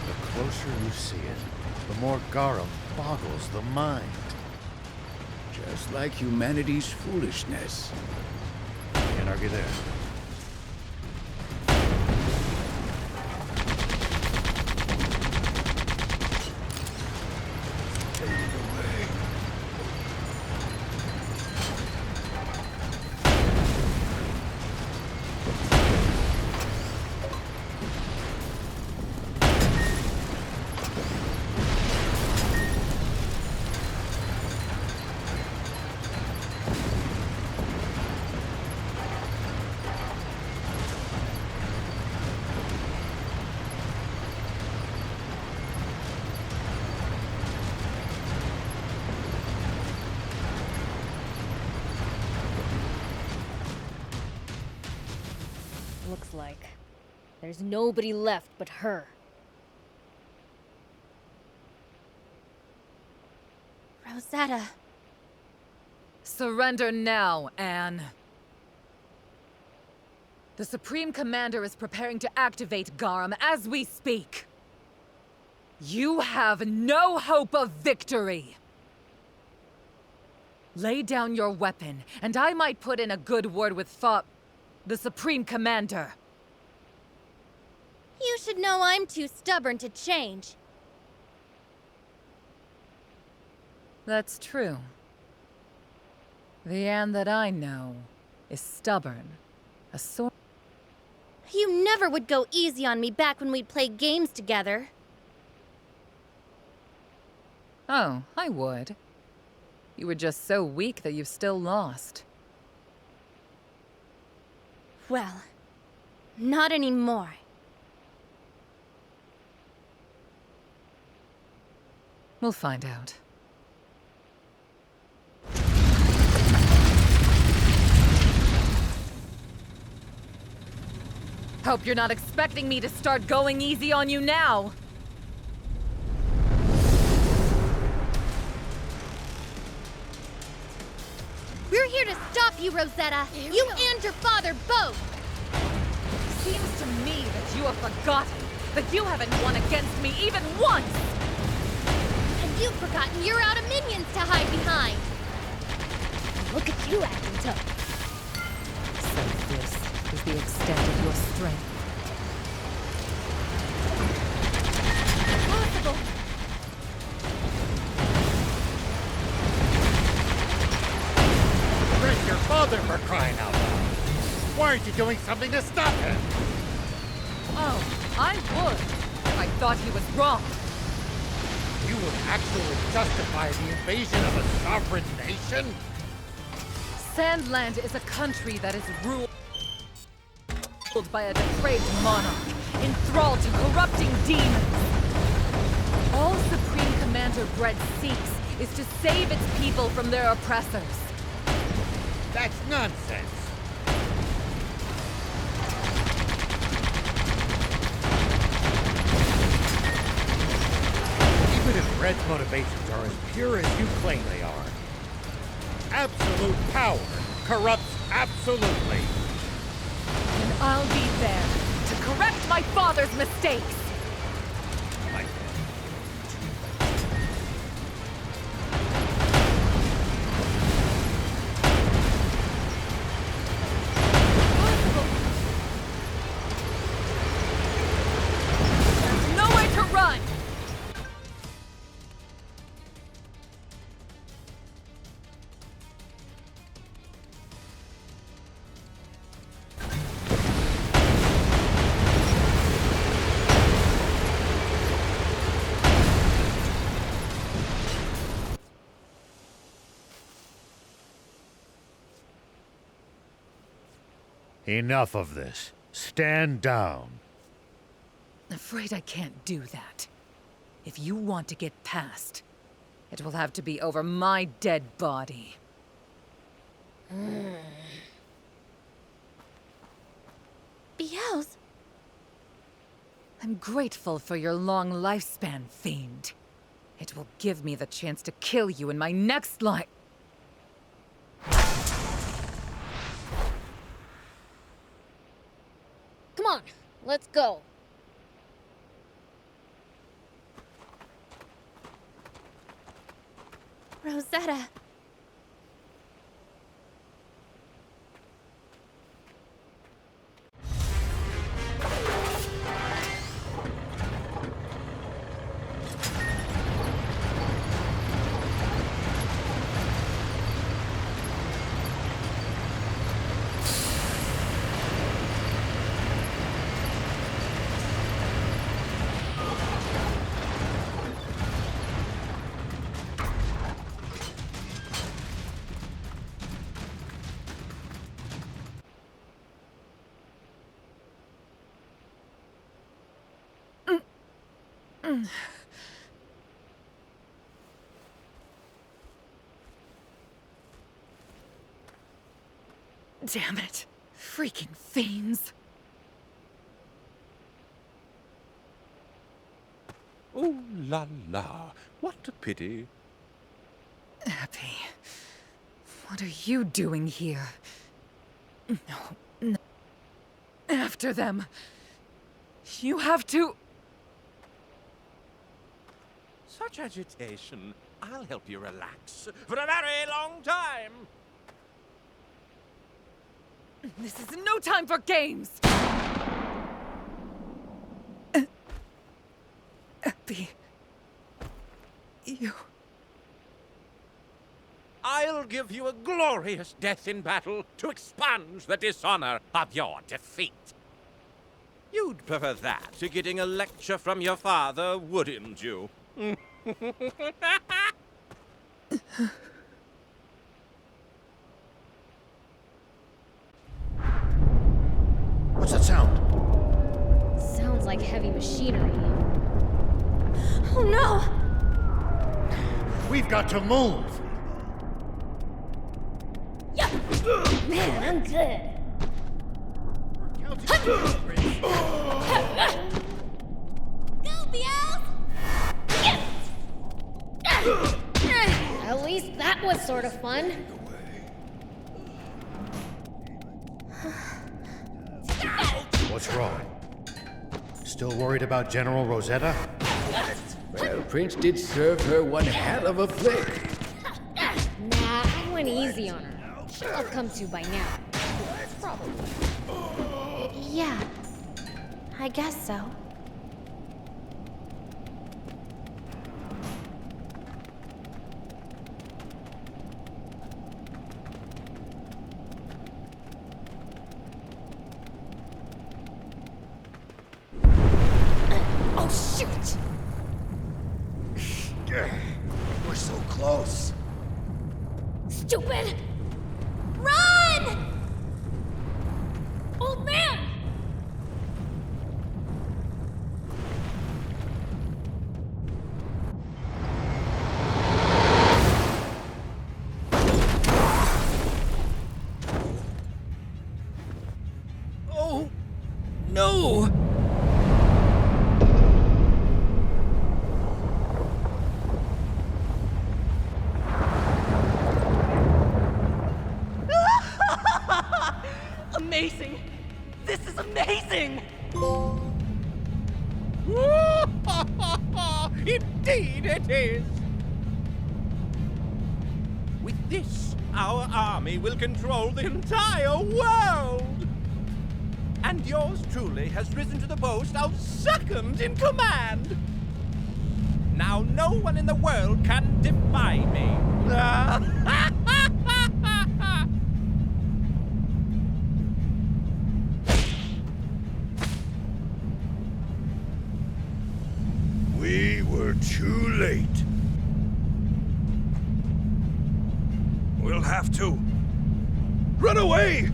Speaker 2: The closer you see it, the more Garum boggles the mind.
Speaker 3: Just like humanity's foolishness.
Speaker 2: Can't argue there.
Speaker 1: Looks like there's nobody left but her.
Speaker 9: Rosetta.
Speaker 14: Surrender now, Anne. The Supreme Commander is preparing to activate Garum as we speak. You have no hope of victory! Lay down your weapon, and I might put in a good word with the Supreme Commander.
Speaker 16: You should know I'm too stubborn to change.
Speaker 14: That's true. The Anne that I know is stubborn. A sort.
Speaker 16: You never would go easy on me back when we'd play games together.
Speaker 14: Oh, I would. You were just so weak that you've still lost.
Speaker 16: Well, not anymore.
Speaker 14: We'll find out. Hope you're not expecting me to start going easy on you now!
Speaker 16: We're here to stop you, Rosetta! You and your father both!
Speaker 14: Seems to me that you have forgotten that you haven't won against me even once!
Speaker 16: And you've forgotten you're out of minions to hide behind!
Speaker 1: Look at you acting tough.
Speaker 14: So this is the extent of your strength.
Speaker 16: Impossible!
Speaker 2: Where's your father, for crying out loud? Why aren't you doing something to stop him?
Speaker 14: Oh, I would, if I thought he was wrong.
Speaker 2: You would actually justify the invasion of a sovereign nation?
Speaker 14: Sandland is a country that is ruled by a depraved monarch, enthralled to corrupting demons. All Supreme Commander Bread seeks is to save its people from their oppressors.
Speaker 2: That's nonsense. Even if Red's motivations are as pure as you claim they are, absolute power corrupts absolutely.
Speaker 14: And I'll be there to correct my father's mistakes.
Speaker 2: My
Speaker 14: There's nowhere to run!
Speaker 2: Enough of this. Stand down.
Speaker 14: Afraid I can't do that. If you want to get past, it will have to be over my dead body.
Speaker 16: Beelz!
Speaker 14: I'm grateful for your long lifespan, Fiend. It will give me the chance to kill you in my next life.
Speaker 1: Come on, let's go.
Speaker 16: Rosetta.
Speaker 14: Damn it. Freaking fiends.
Speaker 8: Ooh la la, what a pity.
Speaker 14: Happy. What are you doing here? No, no. after them. You have to...
Speaker 8: Such agitation. I'll help you relax for a very long time.
Speaker 14: This is no time for games! Epi... You...
Speaker 8: I'll give you a glorious death in battle to expunge the dishonor of your defeat. You'd prefer that to getting a lecture from your father, wouldn't you?
Speaker 2: What's that sound?
Speaker 1: Sounds like heavy machinery.
Speaker 16: Oh no!
Speaker 2: We've got to move!
Speaker 1: Man, I'm good.
Speaker 16: Go, Beelz!
Speaker 1: At least that was sort of fun.
Speaker 2: What's wrong? Still worried about General Rosetta?
Speaker 3: Well, Prince did serve her one hell of a flick.
Speaker 1: Nah, I went easy on her. She'll have come to by now. Probably.
Speaker 9: Yeah, I guess so.
Speaker 1: Oh, shoot!
Speaker 12: We're so close.
Speaker 1: Stupid! Run! Old man!
Speaker 6: Oh, no!
Speaker 15: Amazing! This is amazing!
Speaker 8: Indeed it is! With this, our army will control the entire world! And yours truly has risen to the post of second in command! Now no one in the world can defy me!
Speaker 13: We were too late. We'll have to run away!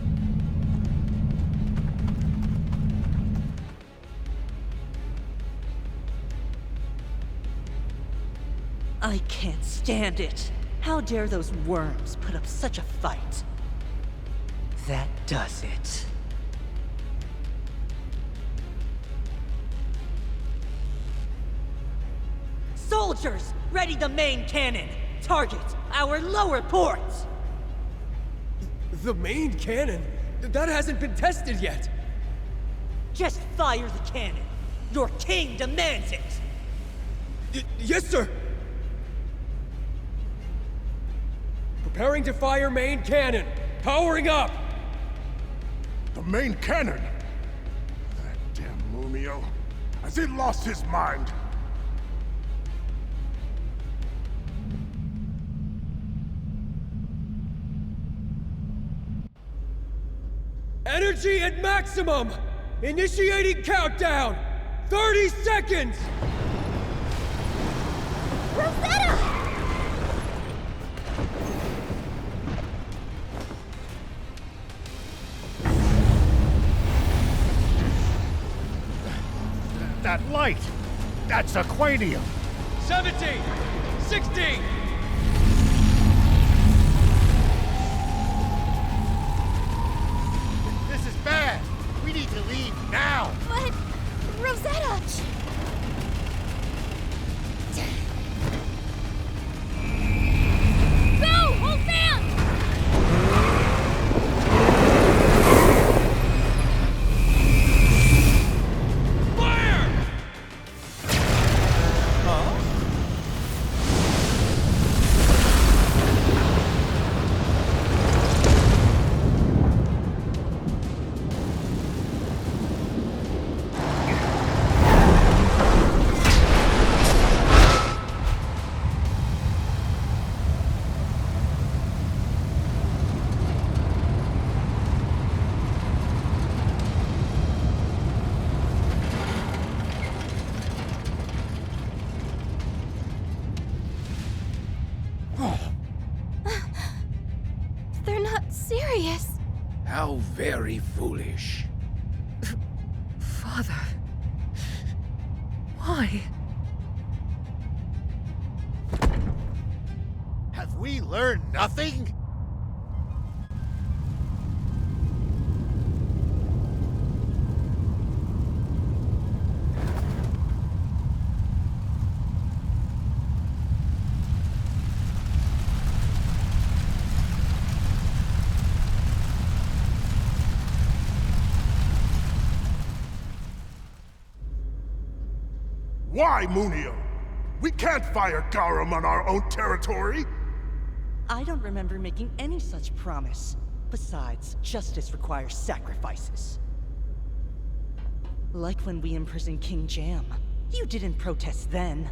Speaker 15: I can't stand it. How dare those worms put up such a fight? That does it. Soldiers, ready the main cannon! Target our lower ports!
Speaker 17: The main cannon? That hasn't been tested yet!
Speaker 15: Just fire the cannon! Your king demands it!
Speaker 17: Yes, sir! Preparing to fire main cannon! Powering up!
Speaker 7: The main cannon? That damn Mumio. Has he lost his mind?
Speaker 17: Energy at maximum! Initiating countdown! 30 seconds!
Speaker 16: Rosetta!
Speaker 2: That light! That's aquanium!
Speaker 17: 17! 16!
Speaker 2: This is bad! We need to leave now!
Speaker 16: But... Rosetta! Go! Hold fast!
Speaker 3: very foolish.
Speaker 14: Father. Why?
Speaker 2: Have we learned nothing?
Speaker 7: Why, Munio? We can't fire Garum on our own territory!
Speaker 15: I don't remember making any such promise. Besides, justice requires sacrifices. Like when we imprisoned King Jam. You didn't protest then.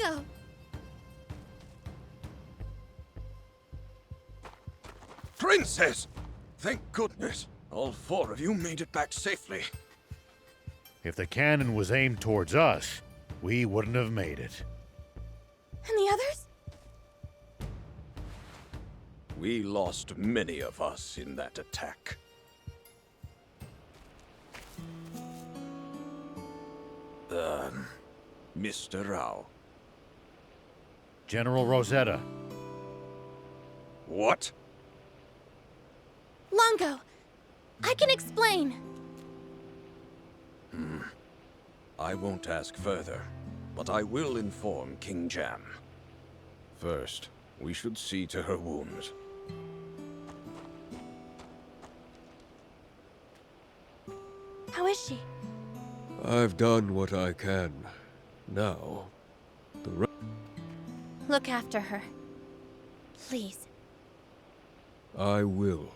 Speaker 16: Longo!
Speaker 13: Princess! Thank goodness. All four of you made it back safely.
Speaker 2: If the cannon was aimed towards us, we wouldn't have made it.
Speaker 16: And the others?
Speaker 13: We lost many of us in that attack. Mr. Rao.
Speaker 2: General Rosetta.
Speaker 13: What?
Speaker 16: Longo! I can explain!
Speaker 13: I won't ask further, but I will inform King Jam. First, we should see to her wounds.
Speaker 16: How is she?
Speaker 18: I've done what I can. Now,
Speaker 16: Look after her. Please.
Speaker 18: I will.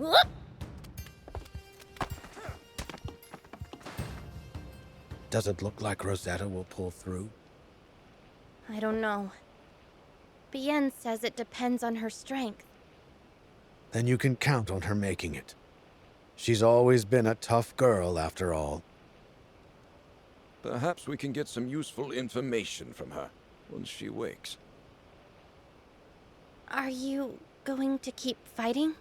Speaker 16: Whoop!
Speaker 12: Does it look like Rosetta will pull through?
Speaker 16: I don't know. Bien says it depends on her strength.
Speaker 12: Then you can count on her making it. She's always been a tough girl, after all.
Speaker 13: Perhaps we can get some useful information from her once she wakes.
Speaker 16: Are you going to keep fighting?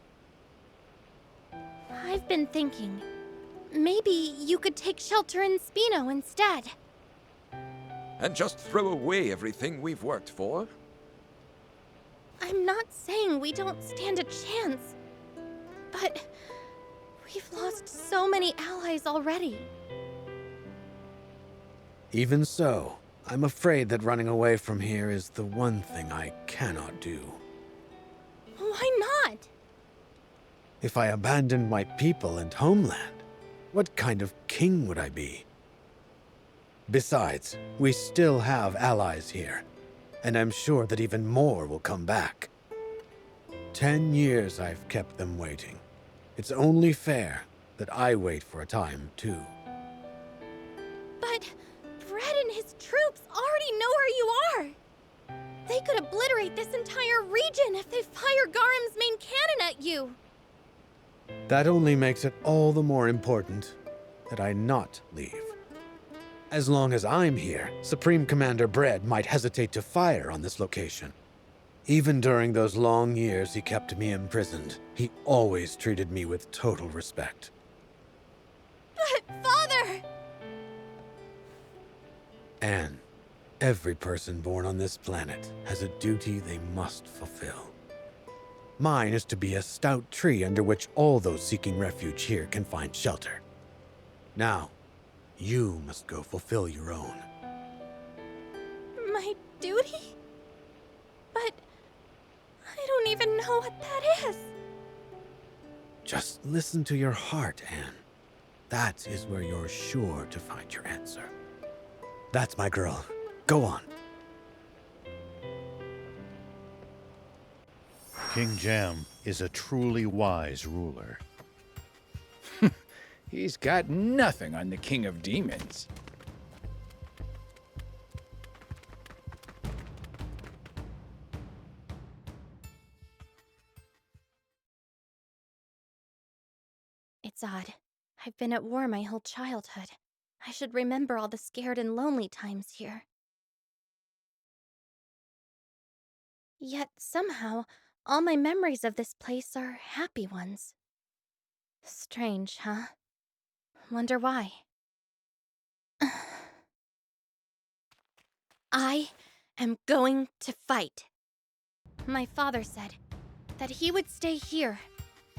Speaker 16: I've been thinking, maybe you could take shelter in Spino instead.
Speaker 13: And just throw away everything we've worked for?
Speaker 16: I'm not saying we don't stand a chance, but we've lost so many allies already.
Speaker 12: Even so, I'm afraid that running away from here is the one thing I cannot do.
Speaker 16: Why not?
Speaker 12: If I abandoned my people and homeland, what kind of king would I be? Besides, we still have allies here, and I'm sure that even more will come back. 10 years I've kept them waiting. It's only fair that I wait for a time, too.
Speaker 16: But Brett and his troops already know where you are. They could obliterate this entire region if they fire Garam's main cannon at you.
Speaker 12: That only makes it all the more important that I not leave. As long as I'm here, Supreme Commander Bread might hesitate to fire on this location. Even during those long years he kept me imprisoned, he always treated me with total respect.
Speaker 16: But, Father!
Speaker 12: Anne, every person born on this planet has a duty they must fulfill. Mine is to be a stout tree under which all those seeking refuge here can find shelter. Now, you must go fulfill your own.
Speaker 16: My duty? But I don't even know what that is.
Speaker 12: Just listen to your heart, Anne. That is where you're sure to find your answer. That's my girl. Go on.
Speaker 2: King Jam is a truly wise ruler.
Speaker 3: He's got nothing on the King of Demons.
Speaker 16: It's odd. I've been at war my whole childhood. I should remember all the scared and lonely times here. Yet somehow, all my memories of this place are happy ones. Strange, huh? Wonder why. I am going to fight. My father said that he would stay here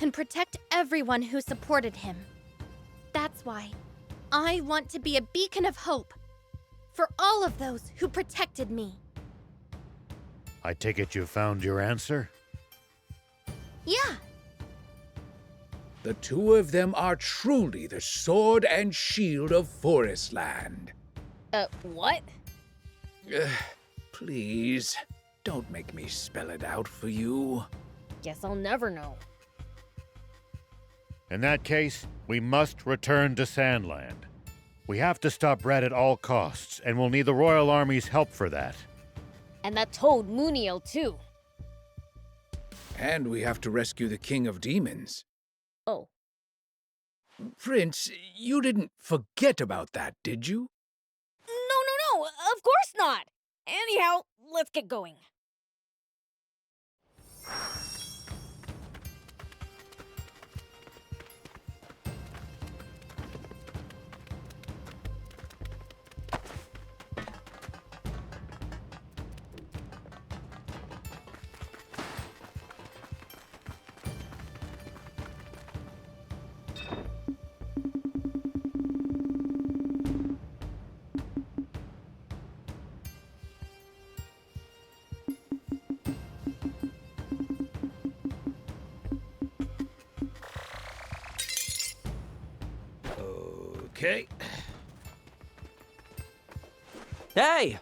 Speaker 16: and protect everyone who supported him. That's why I want to be a beacon of hope for all of those who protected me.
Speaker 2: I take it you found your answer?
Speaker 16: Yeah.
Speaker 3: The two of them are truly the sword and shield of Forestland.
Speaker 1: What?
Speaker 3: Please, don't make me spell it out for you.
Speaker 1: Guess I'll never know.
Speaker 2: In that case, we must return to Sandland. We have to stop Red at all costs, and we'll need the Royal Army's help for that.
Speaker 1: And that toad Muniel, too.
Speaker 3: And we have to rescue the King of Demons.
Speaker 1: Oh.
Speaker 3: Prince, you didn't forget about that, did you?
Speaker 1: No, of course not! Anyhow, let's get going.
Speaker 3: Okay.
Speaker 6: Hey!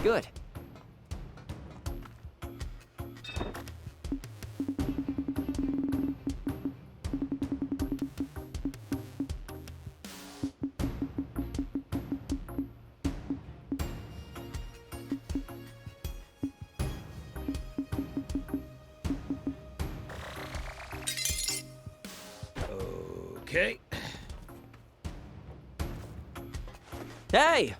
Speaker 19: Good.
Speaker 20: Okay.
Speaker 19: Hey!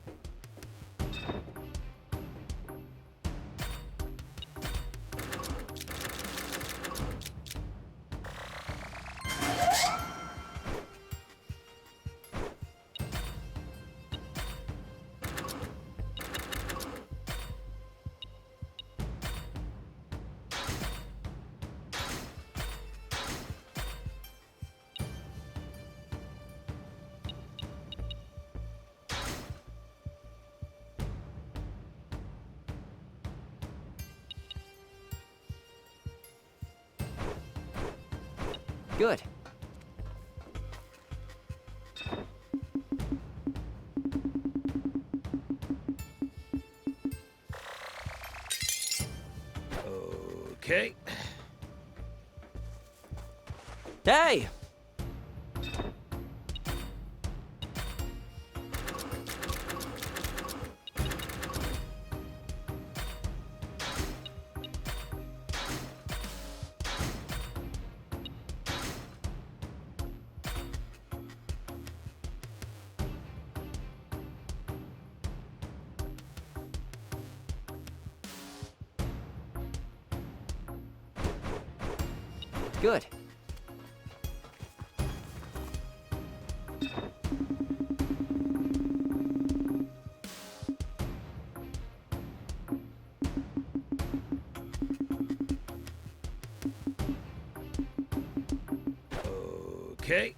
Speaker 19: Good.
Speaker 20: Okay.
Speaker 19: Hey! Good.
Speaker 20: Okay.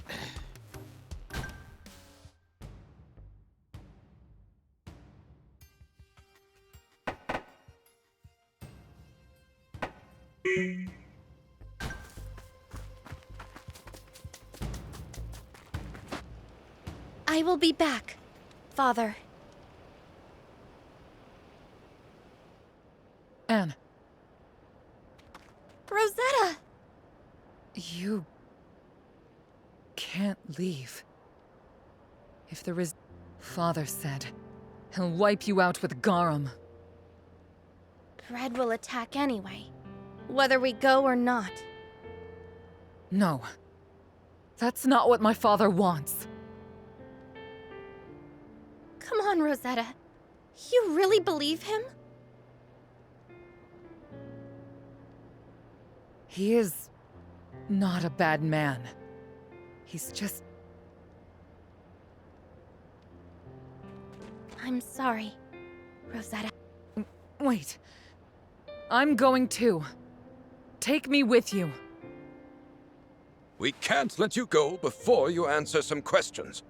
Speaker 16: I will be back, Father.
Speaker 14: Anne.
Speaker 16: Rosetta!
Speaker 14: You can't leave. If there is... Father said he'll wipe you out with Garum.
Speaker 16: Red will attack anyway, whether we go or not.
Speaker 14: No. That's not what my father wants.
Speaker 16: Come on, Rosetta. You really believe him?
Speaker 14: He is not a bad man. He's just...
Speaker 16: I'm sorry, Rosetta.
Speaker 14: Wait. I'm going too. Take me with you.
Speaker 13: We can't let you go before you answer some questions.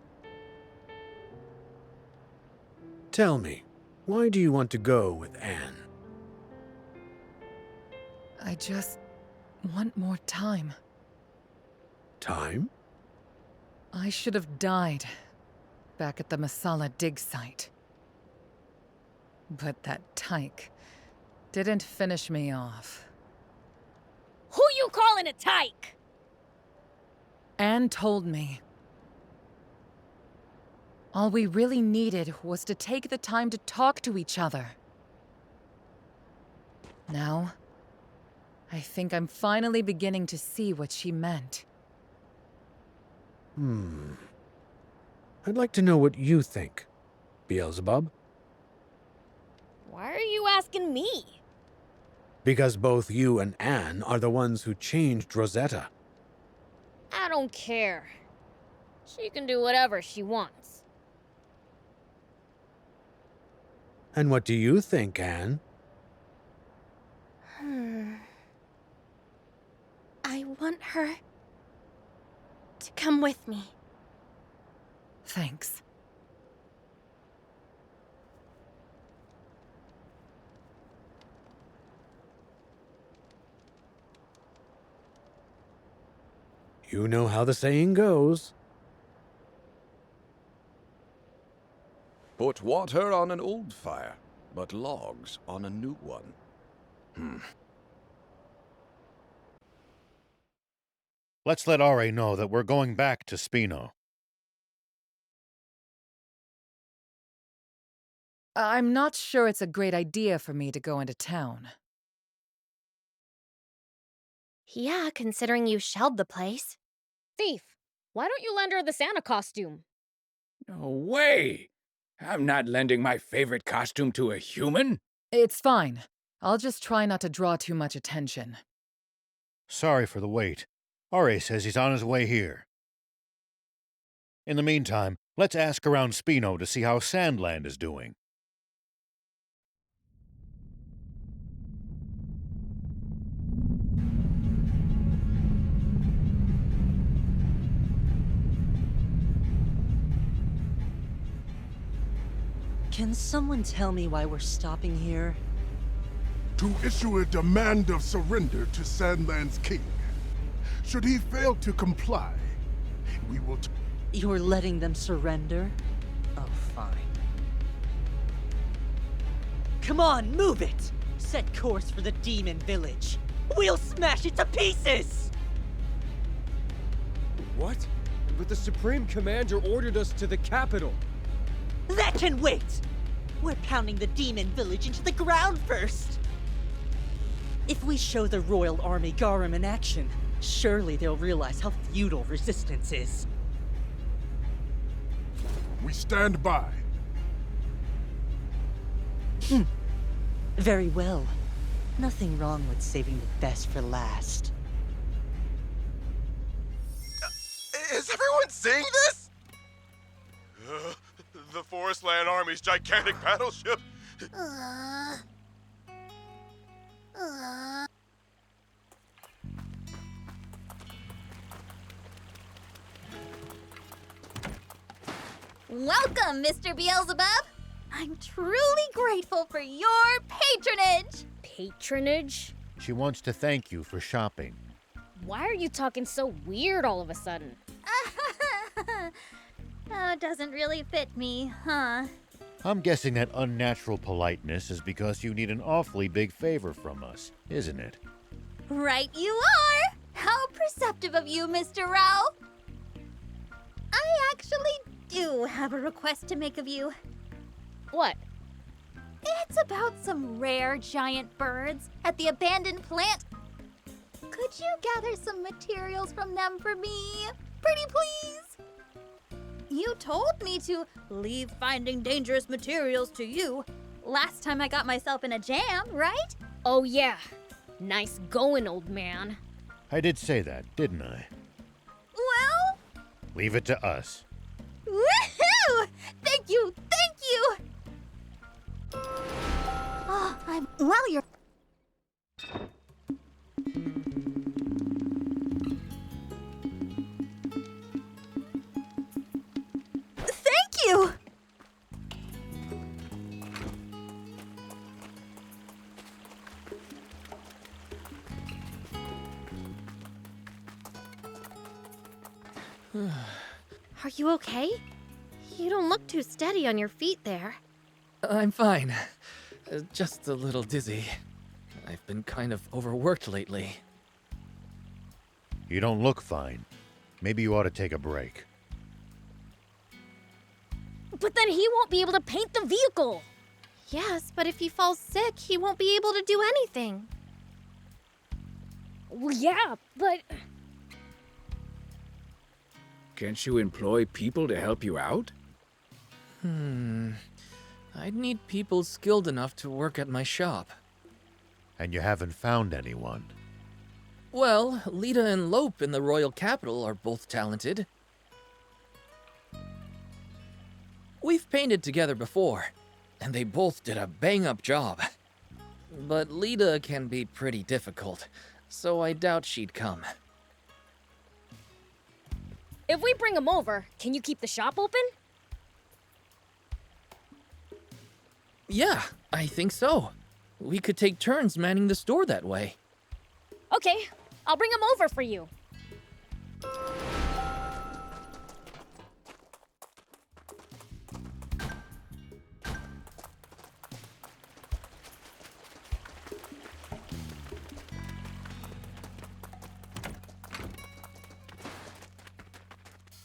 Speaker 12: Tell me, why do you want to go with Anne?
Speaker 14: I just want more time.
Speaker 12: Time?
Speaker 14: I should have died back at the Masala dig site. But that tyke didn't finish me off.
Speaker 1: Who you calling a tyke?
Speaker 14: Anne told me. All we really needed was to take the time to talk to each other. Now, I think I'm finally beginning to see what she meant.
Speaker 12: I'd like to know what you think, Beelzebub.
Speaker 1: Why are you asking me?
Speaker 12: Because both you and Anne are the ones who changed Rosetta.
Speaker 1: I don't care. She can do whatever she wants.
Speaker 12: And what do you think, Anne?
Speaker 16: I want her to come with me.
Speaker 14: Thanks.
Speaker 12: You know how the saying goes.
Speaker 13: Put water on an old fire, but logs on a new one.
Speaker 2: Let's let Ari know that we're going back to Spino.
Speaker 14: I'm not sure it's a great idea for me to go into town.
Speaker 16: Yeah, considering you shelled the place.
Speaker 1: Thief, why don't you lend her the Santa costume?
Speaker 3: No way! I'm not lending my favorite costume to a human.
Speaker 14: It's fine. I'll just try not to draw too much attention.
Speaker 2: Sorry for the wait. Ari says he's on his way here. In the meantime, let's ask around Spino to see how Sandland is doing.
Speaker 15: Can someone tell me why we're stopping here?
Speaker 7: To issue a demand of surrender to Sandland's king. Should he fail to comply, we will...
Speaker 15: You're letting them surrender? Oh, fine. Come on, move it! Set course for the demon village. We'll smash it to pieces!
Speaker 17: What? But the Supreme Commander ordered us to the capital.
Speaker 15: That can wait! We're pounding the demon village into the ground first! If we show the Royal Army Garum in action, surely they'll realize how futile resistance is.
Speaker 7: We stand by.
Speaker 15: Very well. Nothing wrong with saving the best for last.
Speaker 5: Is everyone seeing this? The Forestland Army's gigantic battleship.
Speaker 16: Welcome, Mr. Beelzebub! I'm truly grateful for your patronage!
Speaker 1: Patronage?
Speaker 2: She wants to thank you for shopping.
Speaker 1: Why are you talking so weird all of a sudden?
Speaker 16: Oh, doesn't really fit me, huh?
Speaker 2: I'm guessing that unnatural politeness is because you need an awfully big favor from us, isn't it?
Speaker 16: Right you are! How perceptive of you, Mr. Rao! I actually do have a request to make of you.
Speaker 1: What?
Speaker 16: It's about some rare giant birds at the abandoned plant. Could you gather some materials from them for me? Pretty please? You told me to leave finding dangerous materials to you last time I got myself in a jam, right?
Speaker 1: Oh yeah. Nice going, old man.
Speaker 2: I did say that, didn't I?
Speaker 16: Well?
Speaker 2: Leave it to us.
Speaker 16: Woohoo! Thank you! Thank you! Oh, well, you're... Thank you! Are you okay? You don't look too steady on your feet there.
Speaker 21: I'm fine. Just a little dizzy. I've been kind of overworked lately.
Speaker 2: You don't look fine. Maybe you ought to take a break.
Speaker 1: But then he won't be able to paint the vehicle!
Speaker 16: Yes, but if he falls sick, he won't be able to do anything.
Speaker 1: Well, yeah, but...
Speaker 3: Can't you employ people to help you out?
Speaker 21: I'd need people skilled enough to work at my shop.
Speaker 2: And you haven't found anyone.
Speaker 21: Well, Lita and Lope in the royal capital are both talented. We've painted together before, and they both did a bang-up job. But Lita can be pretty difficult, so I doubt she'd come.
Speaker 1: If we bring him over, can you keep the shop open?
Speaker 21: Yeah, I think so. We could take turns manning the store that way.
Speaker 1: Okay, I'll bring him over for you.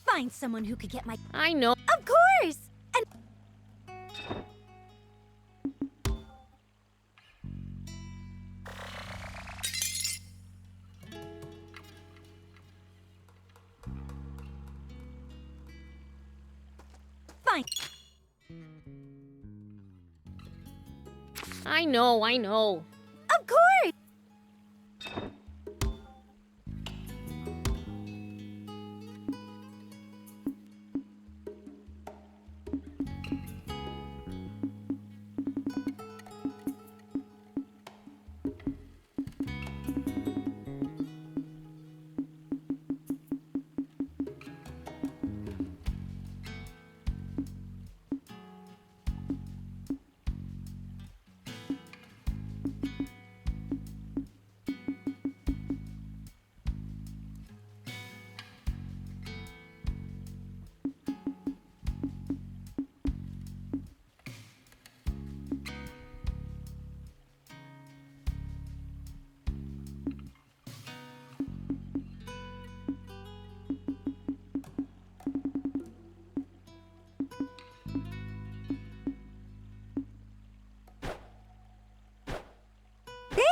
Speaker 16: Find someone who could get my...
Speaker 1: I know.
Speaker 16: Of course! And... Fine.
Speaker 1: I know.
Speaker 16: Of course!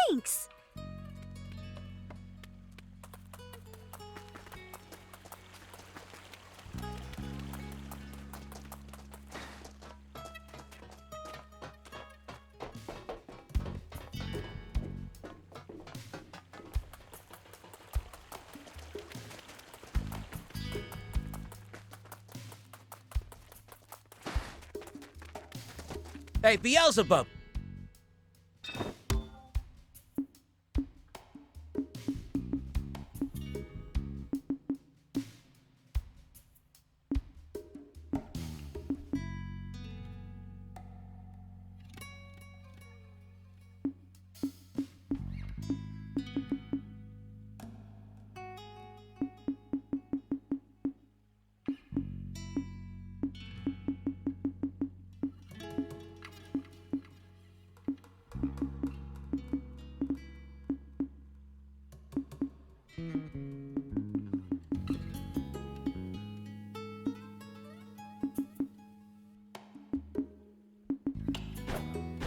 Speaker 16: Thanks!
Speaker 20: Hey, Beelzebub!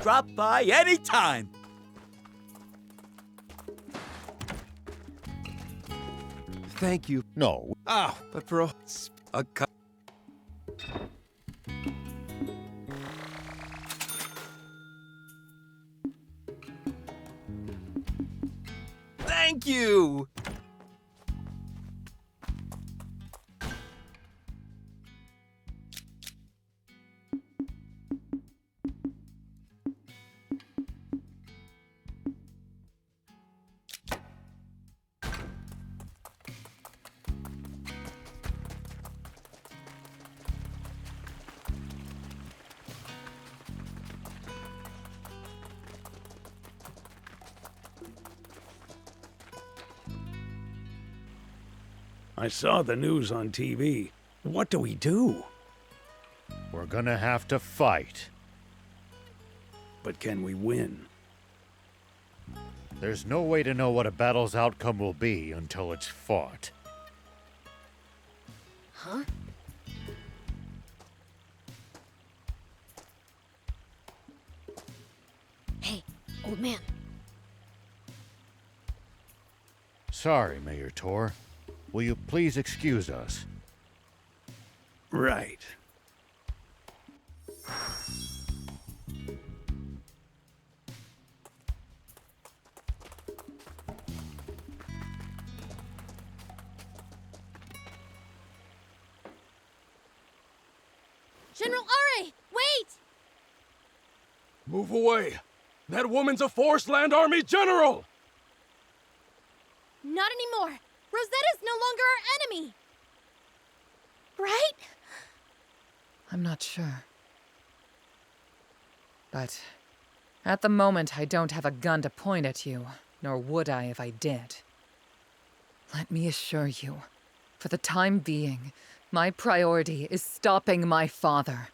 Speaker 22: Drop by anytime.
Speaker 18: Thank you.
Speaker 2: No.
Speaker 18: Oh, but bro, a cut.
Speaker 22: Thank you.
Speaker 4: I saw the news on TV. What do we do?
Speaker 2: We're gonna have to fight.
Speaker 4: But can we win?
Speaker 2: There's no way to know what a battle's outcome will be until it's fought.
Speaker 1: Huh? Hey, old man.
Speaker 2: Sorry, Mayor Tor. Will you please excuse us?
Speaker 4: Right.
Speaker 16: General Are, wait!
Speaker 7: Move away! That woman's a Forest Land Army general!
Speaker 16: Not anymore! Rosetta's no longer our enemy! Right?
Speaker 14: I'm not sure. But at the moment, I don't have a gun to point at you, nor would I if I did. Let me assure you, for the time being, my priority is stopping my father.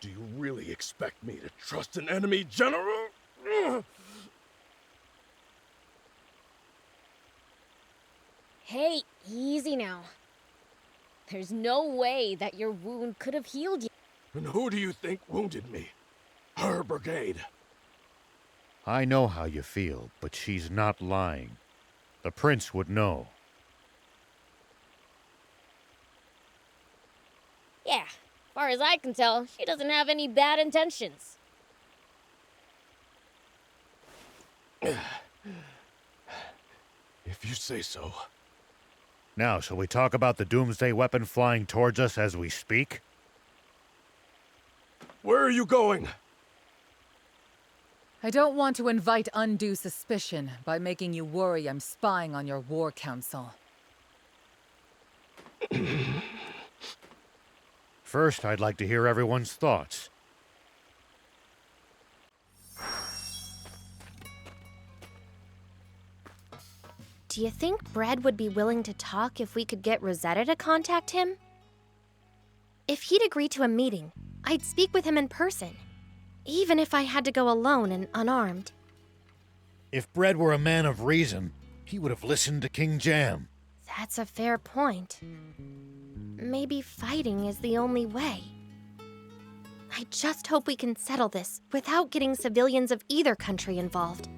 Speaker 7: Do you really expect me to trust an enemy general?
Speaker 1: Hey, easy now. There's no way that your wound could have healed you.
Speaker 7: And who do you think wounded me? Her brigade.
Speaker 2: I know how you feel, but she's not lying. The prince would know.
Speaker 1: Yeah, far as I can tell, she doesn't have any bad intentions.
Speaker 7: If you say so.
Speaker 2: Now, shall we talk about the doomsday weapon flying towards us as we speak?
Speaker 7: Where are you going?
Speaker 14: I don't want to invite undue suspicion by making you worry I'm spying on your war council.
Speaker 2: First, I'd like to hear everyone's thoughts.
Speaker 9: Do you think Bread would be willing to talk if we could get Rosetta to contact him? If he'd agree to a meeting, I'd speak with him in person, even if I had to go alone and unarmed.
Speaker 2: If Bread were a man of reason, he would have listened to King Jam.
Speaker 9: That's a fair point. Maybe fighting is the only way. I just hope we can settle this without getting civilians of either country involved.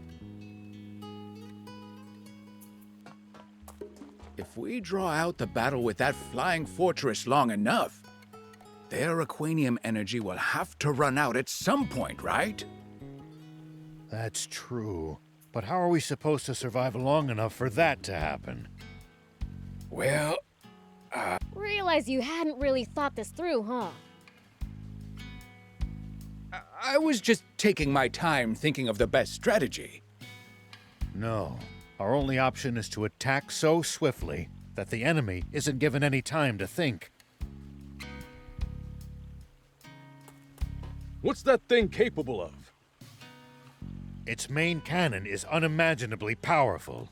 Speaker 3: If we draw out the battle with that flying fortress long enough, their Aquanium energy will have to run out at some point, right?
Speaker 2: That's true. But how are we supposed to survive long enough for that to happen?
Speaker 3: Well,
Speaker 1: Realize you hadn't really thought this through, huh?
Speaker 3: I was just taking my time thinking of the best strategy.
Speaker 2: No. Our only option is to attack so swiftly that the enemy isn't given any time to think.
Speaker 7: What's that thing capable of?
Speaker 2: Its main cannon is unimaginably powerful.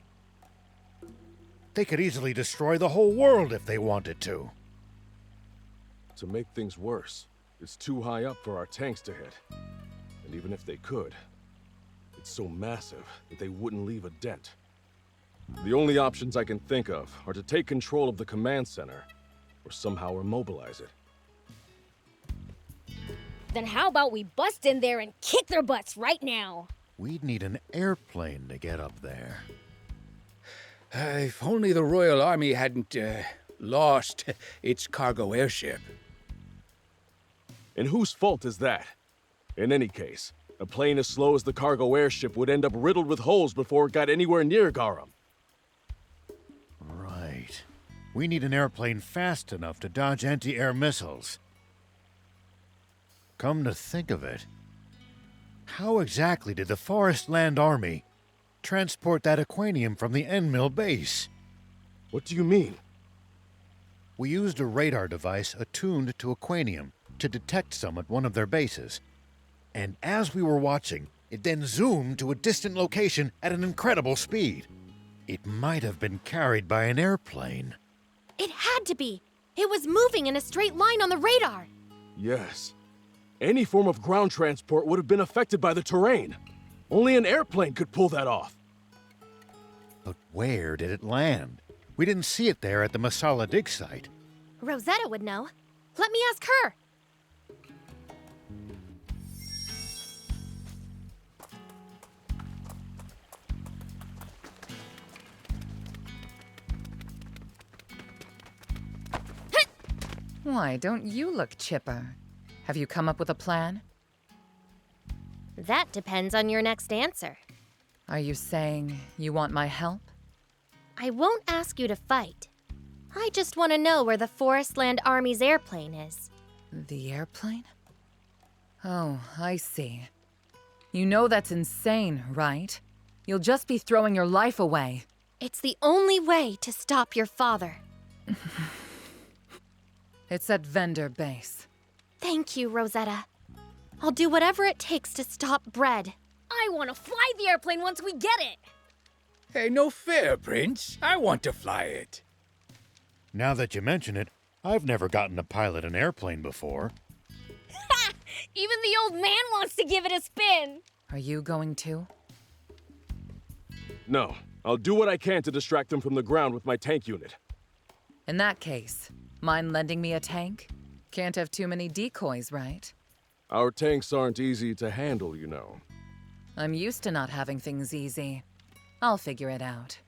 Speaker 2: They could easily destroy the whole world if they wanted to.
Speaker 7: To make things worse, it's too high up for our tanks to hit. And even if they could, it's so massive that they wouldn't leave a dent. The only options I can think of are to take control of the command center, or somehow immobilize it.
Speaker 1: Then how about we bust in there and kick their butts right now?
Speaker 2: We'd need an airplane to get up there.
Speaker 3: If only the Royal Army hadn't, lost its cargo airship.
Speaker 7: And whose fault is that? In any case, a plane as slow as the cargo airship would end up riddled with holes before it got anywhere near Garum.
Speaker 2: Right. We need an airplane fast enough to dodge anti-air missiles. Come to think of it, how exactly did the Forest Land Army transport that Aquanium from the End-Mill base?
Speaker 7: What do you mean?
Speaker 2: We used a radar device attuned to Aquanium to detect some at one of their bases. And as we were watching, it then zoomed to a distant location at an incredible speed. It might have been carried by an airplane.
Speaker 9: It had to be. It was moving in a straight line on the radar.
Speaker 7: Yes. Any form of ground transport would have been affected by the terrain. Only an airplane could pull that off.
Speaker 2: But where did it land? We didn't see it there at the Masala dig site.
Speaker 9: Rosetta would know. Let me ask her.
Speaker 14: Why, don't you look chipper? Have you come up with a plan?
Speaker 9: That depends on your next answer.
Speaker 14: Are you saying you want my help?
Speaker 9: I won't ask you to fight. I just want to know where the Forestland Army's airplane is.
Speaker 14: The airplane? Oh, I see. You know that's insane, right? You'll just be throwing your life away.
Speaker 9: It's the only way to stop your father.
Speaker 14: It's at Vendor Base.
Speaker 9: Thank you, Rosetta. I'll do whatever it takes to stop Bread.
Speaker 1: I want to fly the airplane once we get it!
Speaker 3: Hey, no fair, Prince. I want to fly it.
Speaker 2: Now that you mention it, I've never gotten to pilot an airplane before.
Speaker 1: Ha! Even the old man wants to give it a spin!
Speaker 14: Are you going to?
Speaker 7: No. I'll do what I can to distract them from the ground with my tank unit.
Speaker 14: In that case, mind lending me a tank? Can't have too many decoys, right?
Speaker 7: Our tanks aren't easy to handle, you know.
Speaker 14: I'm used to not having things easy. I'll figure it out.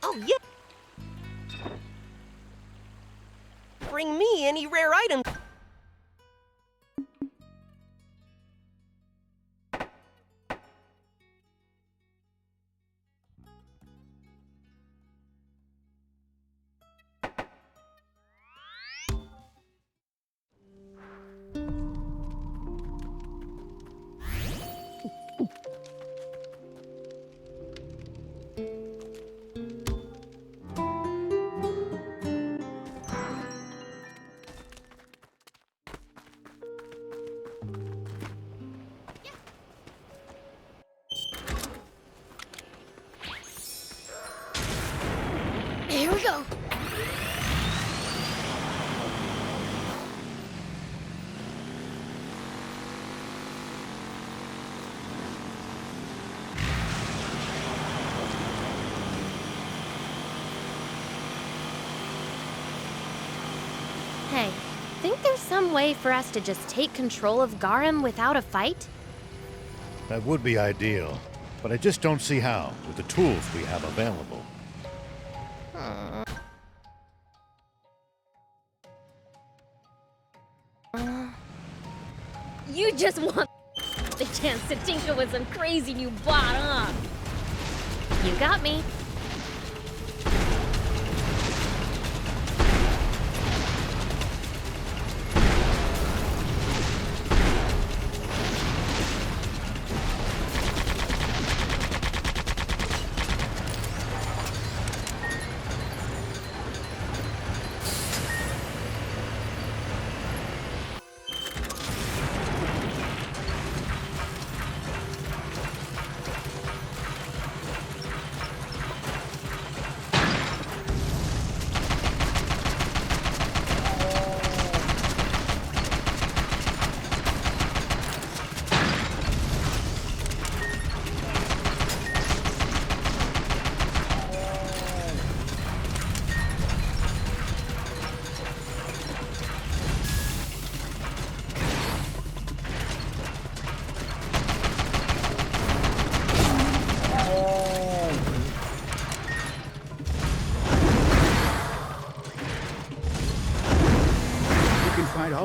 Speaker 10: Oh, yeah. Bring me any rare items.
Speaker 1: Here we go.
Speaker 9: Hey, think there's some way for us to just take control of Garum without a fight?
Speaker 2: That would be ideal, but I just don't see how, with the tools we have available.
Speaker 1: You just want the chance to tinker with some crazy new bot, huh?
Speaker 9: You got me.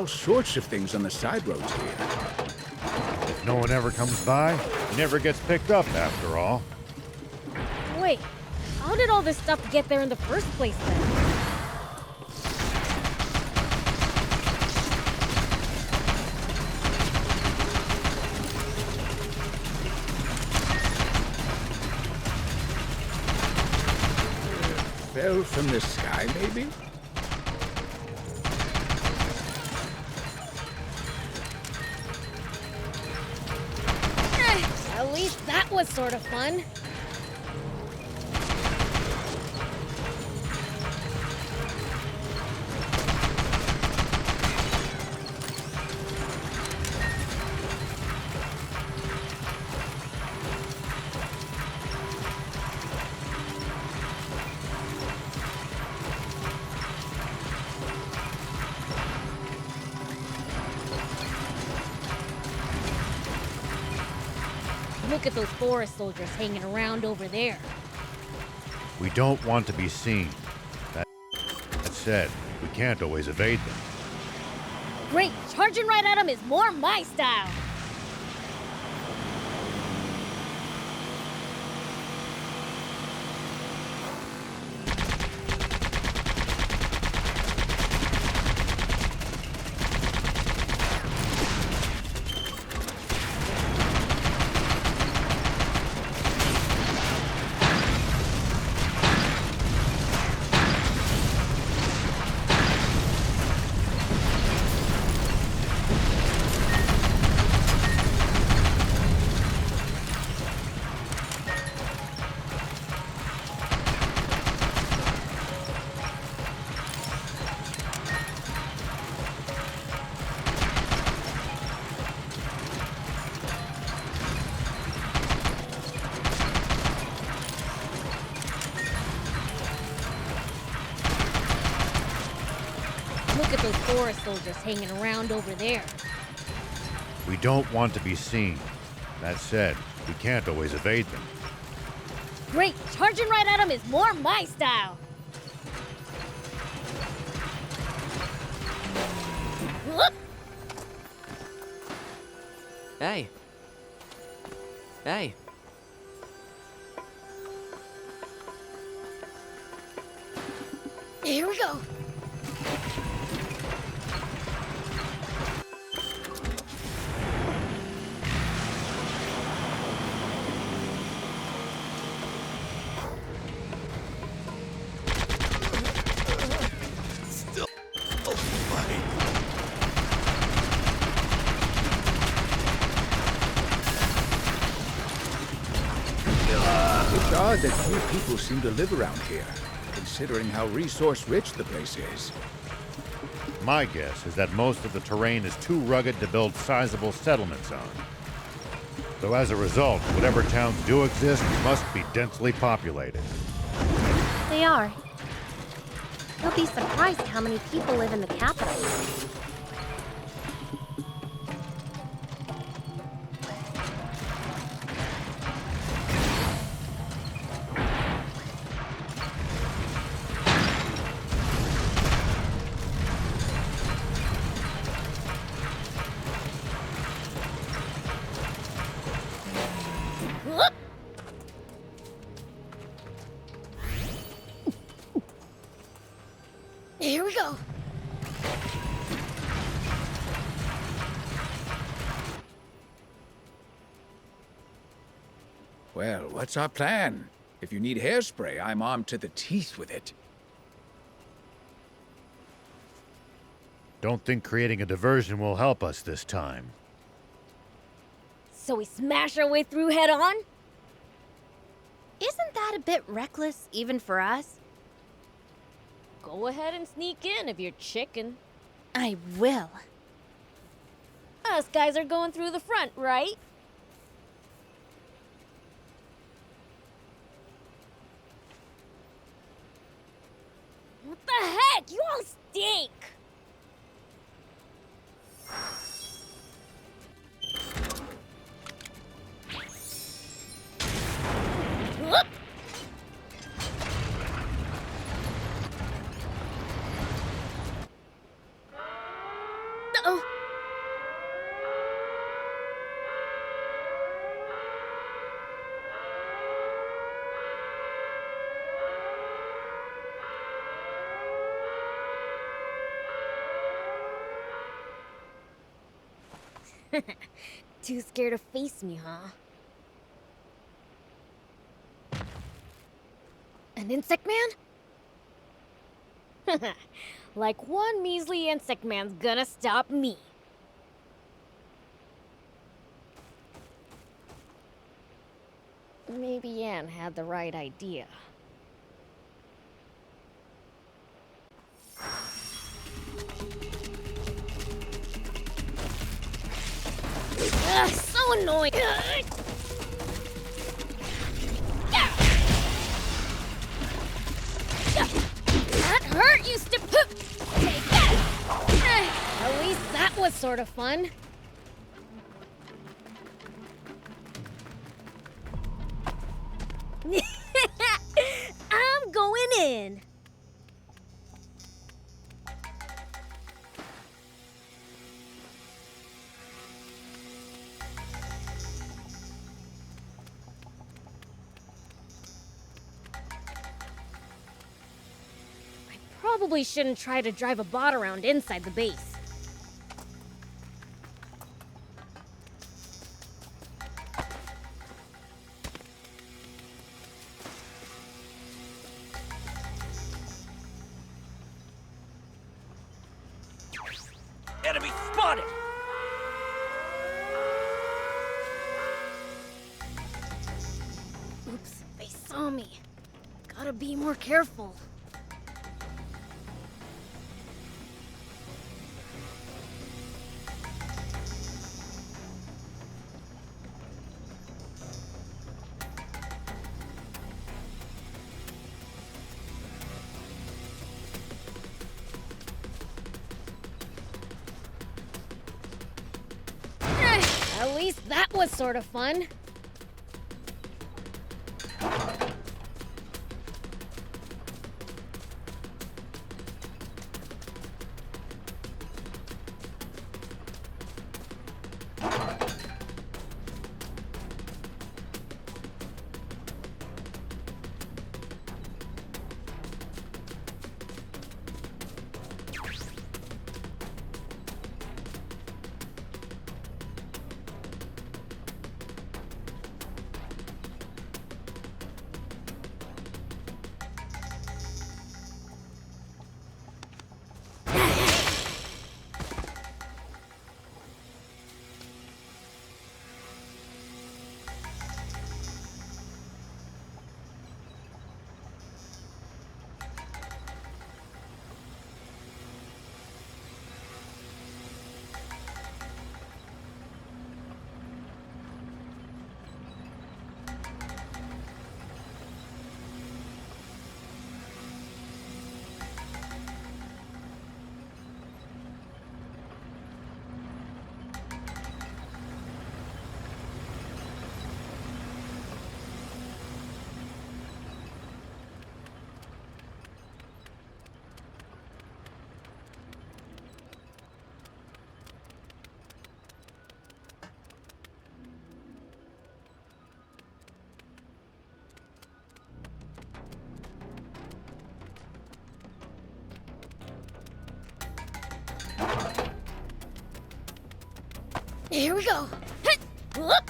Speaker 3: all sorts of things on the side roads here.
Speaker 2: If no one ever comes by, he never gets picked up after all.
Speaker 1: Wait, how did all this stuff get there in the first place then?
Speaker 3: Fell from the sky, maybe?
Speaker 1: At least that was sort of fun. Look at those forest soldiers hanging around over there.
Speaker 2: We don't want to be seen. That said, we can't always evade them.
Speaker 1: Great, charging right at them is more my style. Look at those forest soldiers hanging around over there.
Speaker 2: We don't want to be seen. That said, we can't always evade them.
Speaker 1: Great, charging right at them is more my style. Whoop!
Speaker 19: Hey. Hey.
Speaker 1: Here we go.
Speaker 3: It's odd that few people seem to live around here, considering how resource-rich the place is.
Speaker 2: My guess is that most of the terrain is too rugged to build sizable settlements on. So as a result, whatever towns do exist must be densely populated.
Speaker 9: They are. You'll be surprised how many people live in the capital.
Speaker 1: Whoop! Here we go.
Speaker 3: Well, what's our plan? If you need hairspray, I'm armed to the teeth with it.
Speaker 2: Don't think creating a diversion will help us this time.
Speaker 1: So we smash our way through head on?
Speaker 9: Isn't that a bit reckless, even for us?
Speaker 1: Go ahead and sneak in if you're chicken.
Speaker 9: I will.
Speaker 1: Us guys are going through the front, right? What the heck? You all stink! Whoop! Too scared to face me, huh? An insect man? Like one measly insect man's gonna stop me. Maybe Anne had the right idea. Ugh, so annoying! That hurt, you Take that! At least that was sort of fun. I'm going in. Probably shouldn't try to drive a bot around inside the base.
Speaker 22: Enemy spotted!
Speaker 1: Oops, they saw me. Gotta be more careful. At least that was sort of fun. Here we go. Whoop.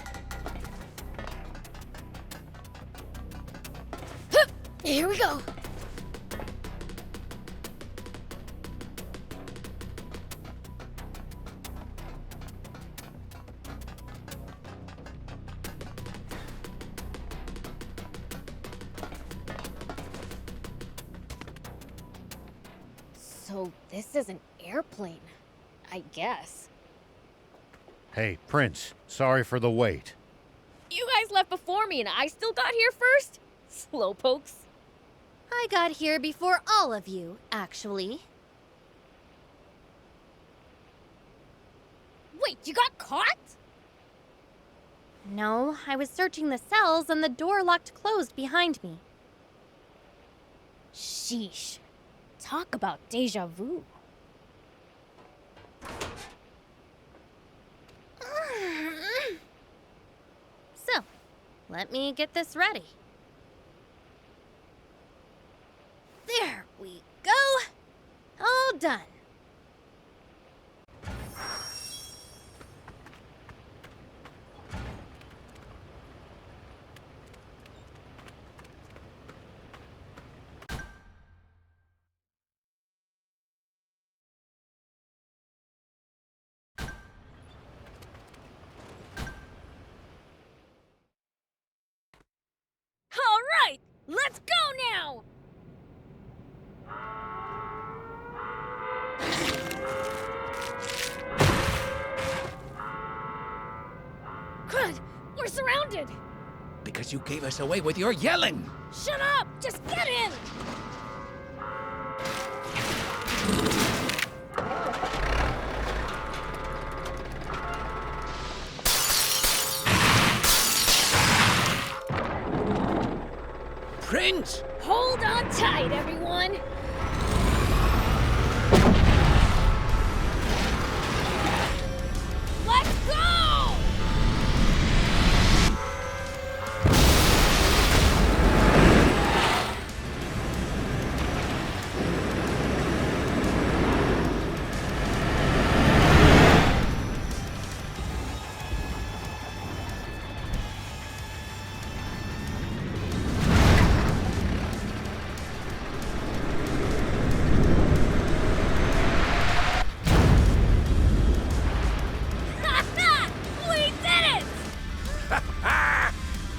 Speaker 1: Here we go. So this is an airplane, I guess.
Speaker 2: Hey, Prince, sorry for the wait.
Speaker 1: You guys left before me and I still got here first? Slowpokes.
Speaker 16: I got here before all of you, actually.
Speaker 1: Wait, you got caught?
Speaker 16: No, I was searching the cells and the door locked closed behind me.
Speaker 1: Sheesh. Talk about deja vu.
Speaker 16: So, let me get this ready. There we go. All done.
Speaker 1: Crud! We're surrounded!
Speaker 3: Because you gave us away with your yelling!
Speaker 1: Shut up! Just get in!
Speaker 3: Prince!
Speaker 1: Hold on tight, everyone! Let's go!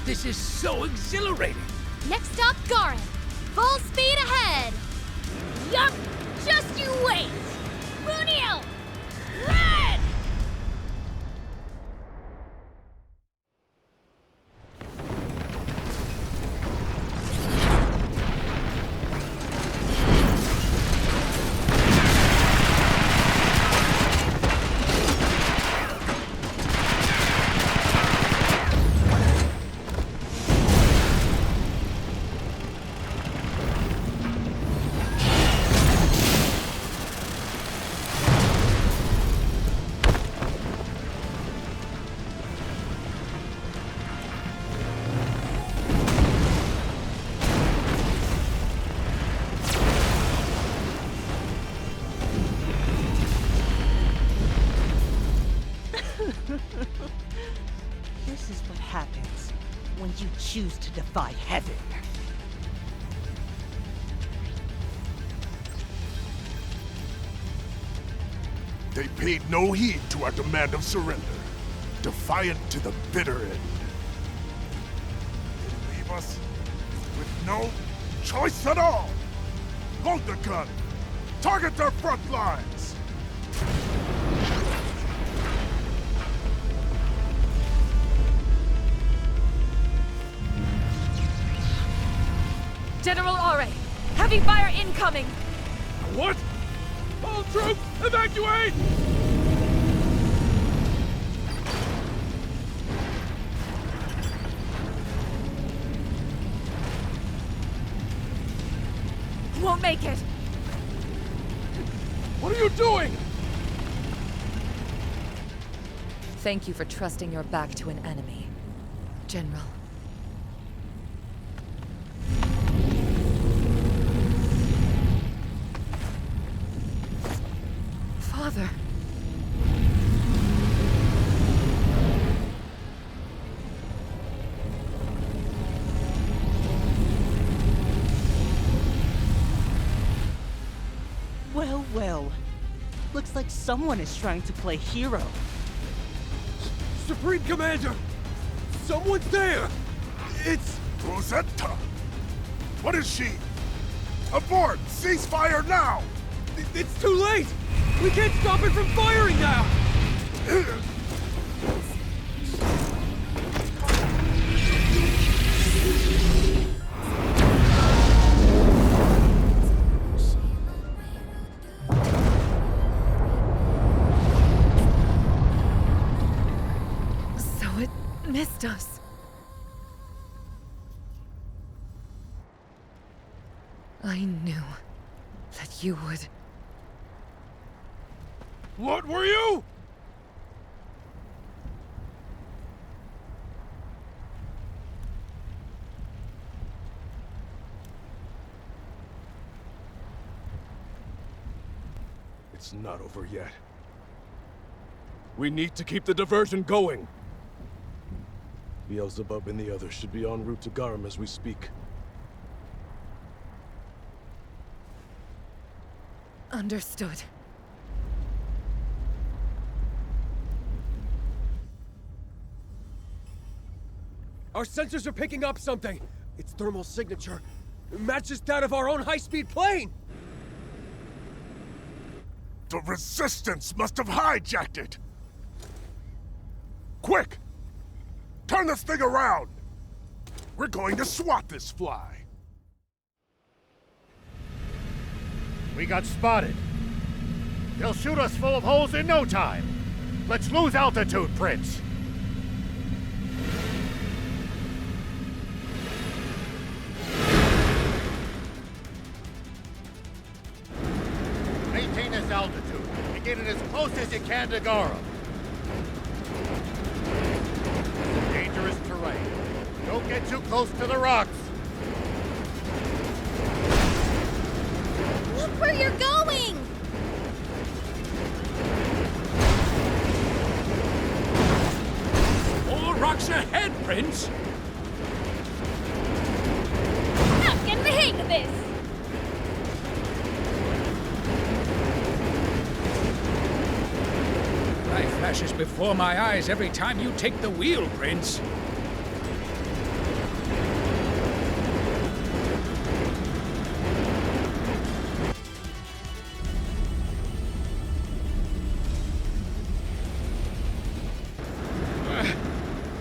Speaker 3: This is so exhilarating!
Speaker 16: Next stop, Garin. Full speed ahead.
Speaker 1: Yup! Just you wait! Runio! Red!
Speaker 15: This is what happens when you choose to defy heaven.
Speaker 5: They paid no heed to our demand of surrender, defiant to the bitter end. They leave us with no choice at all. Load the gun. Target their front lines.
Speaker 14: General Are, heavy fire incoming!
Speaker 7: What? All troops, evacuate!
Speaker 14: Won't make it!
Speaker 7: What are you doing?
Speaker 14: Thank you for trusting your back to an enemy, General. Father.
Speaker 15: Well, well. Looks like someone is trying to play hero.
Speaker 17: Supreme Commander! Someone's there!
Speaker 5: It's Rosetta. What is she? Abort! Ceasefire now!
Speaker 17: It's too late! We can't stop it from firing now!
Speaker 14: So it missed us. I knew that you would.
Speaker 7: What were you? It's not over yet. We need to keep the diversion going. Beelzebub and the others should be en route to Garum as we speak.
Speaker 14: Understood.
Speaker 17: Our sensors are picking up something. Its thermal signature matches that of our own high-speed plane.
Speaker 5: The Resistance must have hijacked it! Quick!
Speaker 8: Turn this thing around! We're going to swat this fly.
Speaker 2: We got spotted. They'll shoot us full of holes in no time. Let's lose altitude, Prince. Maintain this altitude and get it as close as you can to Garum. It's dangerous terrain. Don't get too close to the rocks.
Speaker 16: Look where you're going!
Speaker 3: More rocks ahead, Prince!
Speaker 1: I'm getting the hang of this!
Speaker 3: Life flashes before my eyes every time you take the wheel, Prince.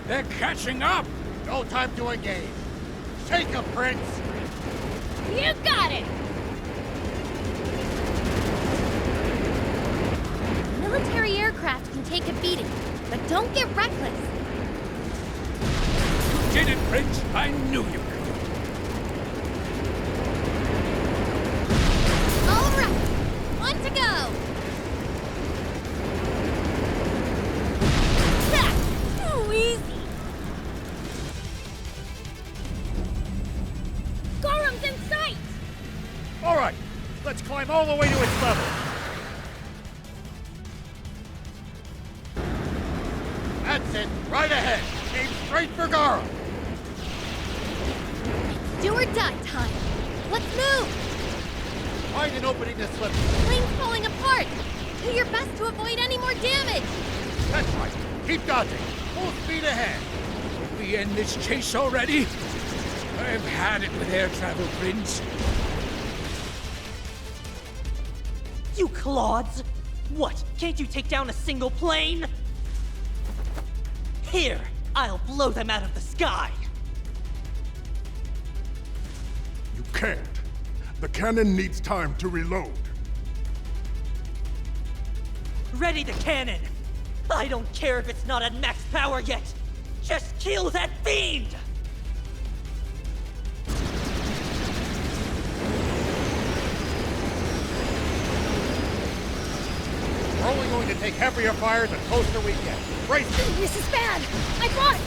Speaker 3: They're catching up!
Speaker 2: No time to engage. Take him, Prince!
Speaker 1: You got it!
Speaker 16: Military aircraft can take a beating, but don't get reckless.
Speaker 3: You did it, Prince! I knew you could.
Speaker 16: All right, one to go.
Speaker 1: Too easy! Gorum's in sight!
Speaker 2: All right, let's climb all the way to its level. That's it, right ahead. Aim straight for Garum.
Speaker 16: Do or die time. Let's move.
Speaker 2: Find an opening to slip.
Speaker 16: Plane's falling apart. Do your best to avoid any more damage.
Speaker 2: That's right. Keep dodging. Full speed ahead.
Speaker 3: Will we end this chase already? I've had it with air travel, Prince.
Speaker 15: You clods! What, can't you take down a single plane? Here, I'll blow them out of the sky!
Speaker 8: You can't. The cannon needs time to reload.
Speaker 15: Ready the cannon! I don't care if it's not at max power yet! Just kill that fiend!
Speaker 2: We're only going to take heavier fire the closer we get. Brace it!
Speaker 1: This is bad! I fought!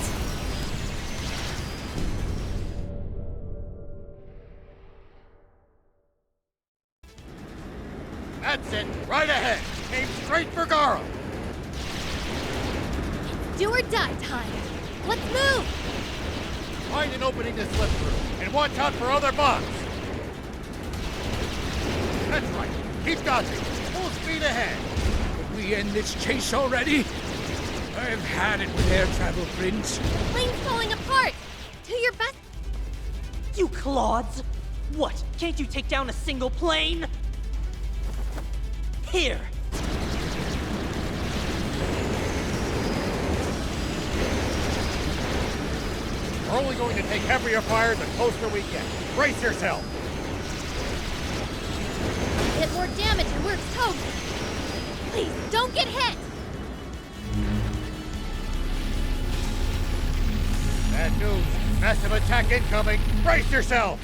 Speaker 2: That's it, right ahead. Aim straight for Garum.
Speaker 16: Do or die time. Let's move.
Speaker 2: Find an opening to slip through, and watch out for other bombs. That's right. Keep dodging. Full speed ahead.
Speaker 3: Will we end this chase already? I've had it with air travel, Prince.
Speaker 16: Plane's falling apart. Do your best.
Speaker 15: You clods! What, can't you take down a single plane? Here!
Speaker 2: We're only going to take heavier fire the closer we get. Brace yourself!
Speaker 16: Get more damage and we're toast. Please, don't get hit.
Speaker 2: Bad news. Massive attack incoming. Brace yourself!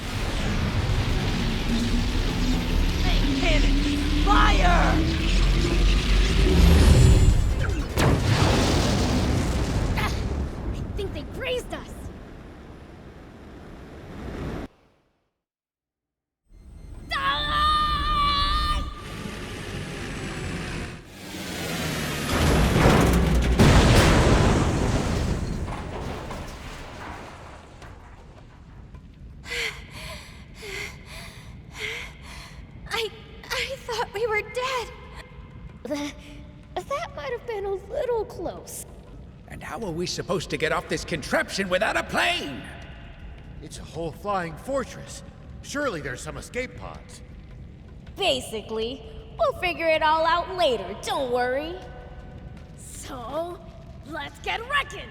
Speaker 15: Main cannon! Fire!
Speaker 1: I think they grazed us!
Speaker 16: I thought we were dead.
Speaker 1: That might have been a little close.
Speaker 3: And how are we supposed to get off this contraption without a plane?
Speaker 2: It's a whole flying fortress. Surely there's some escape pods.
Speaker 1: Basically, we'll figure it all out later, don't worry. So, let's get wrecking!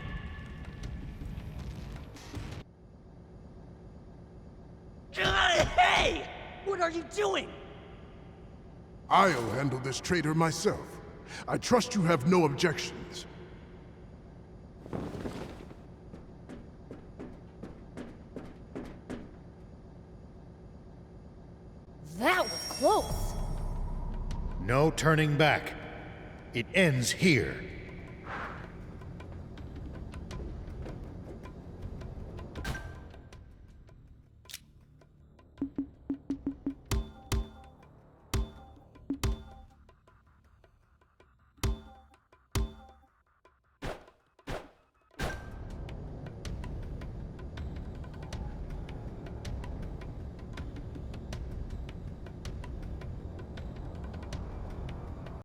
Speaker 22: What are you doing?
Speaker 8: I'll handle this traitor myself. I trust you have no objections.
Speaker 1: That was close.
Speaker 2: No turning back. It ends here.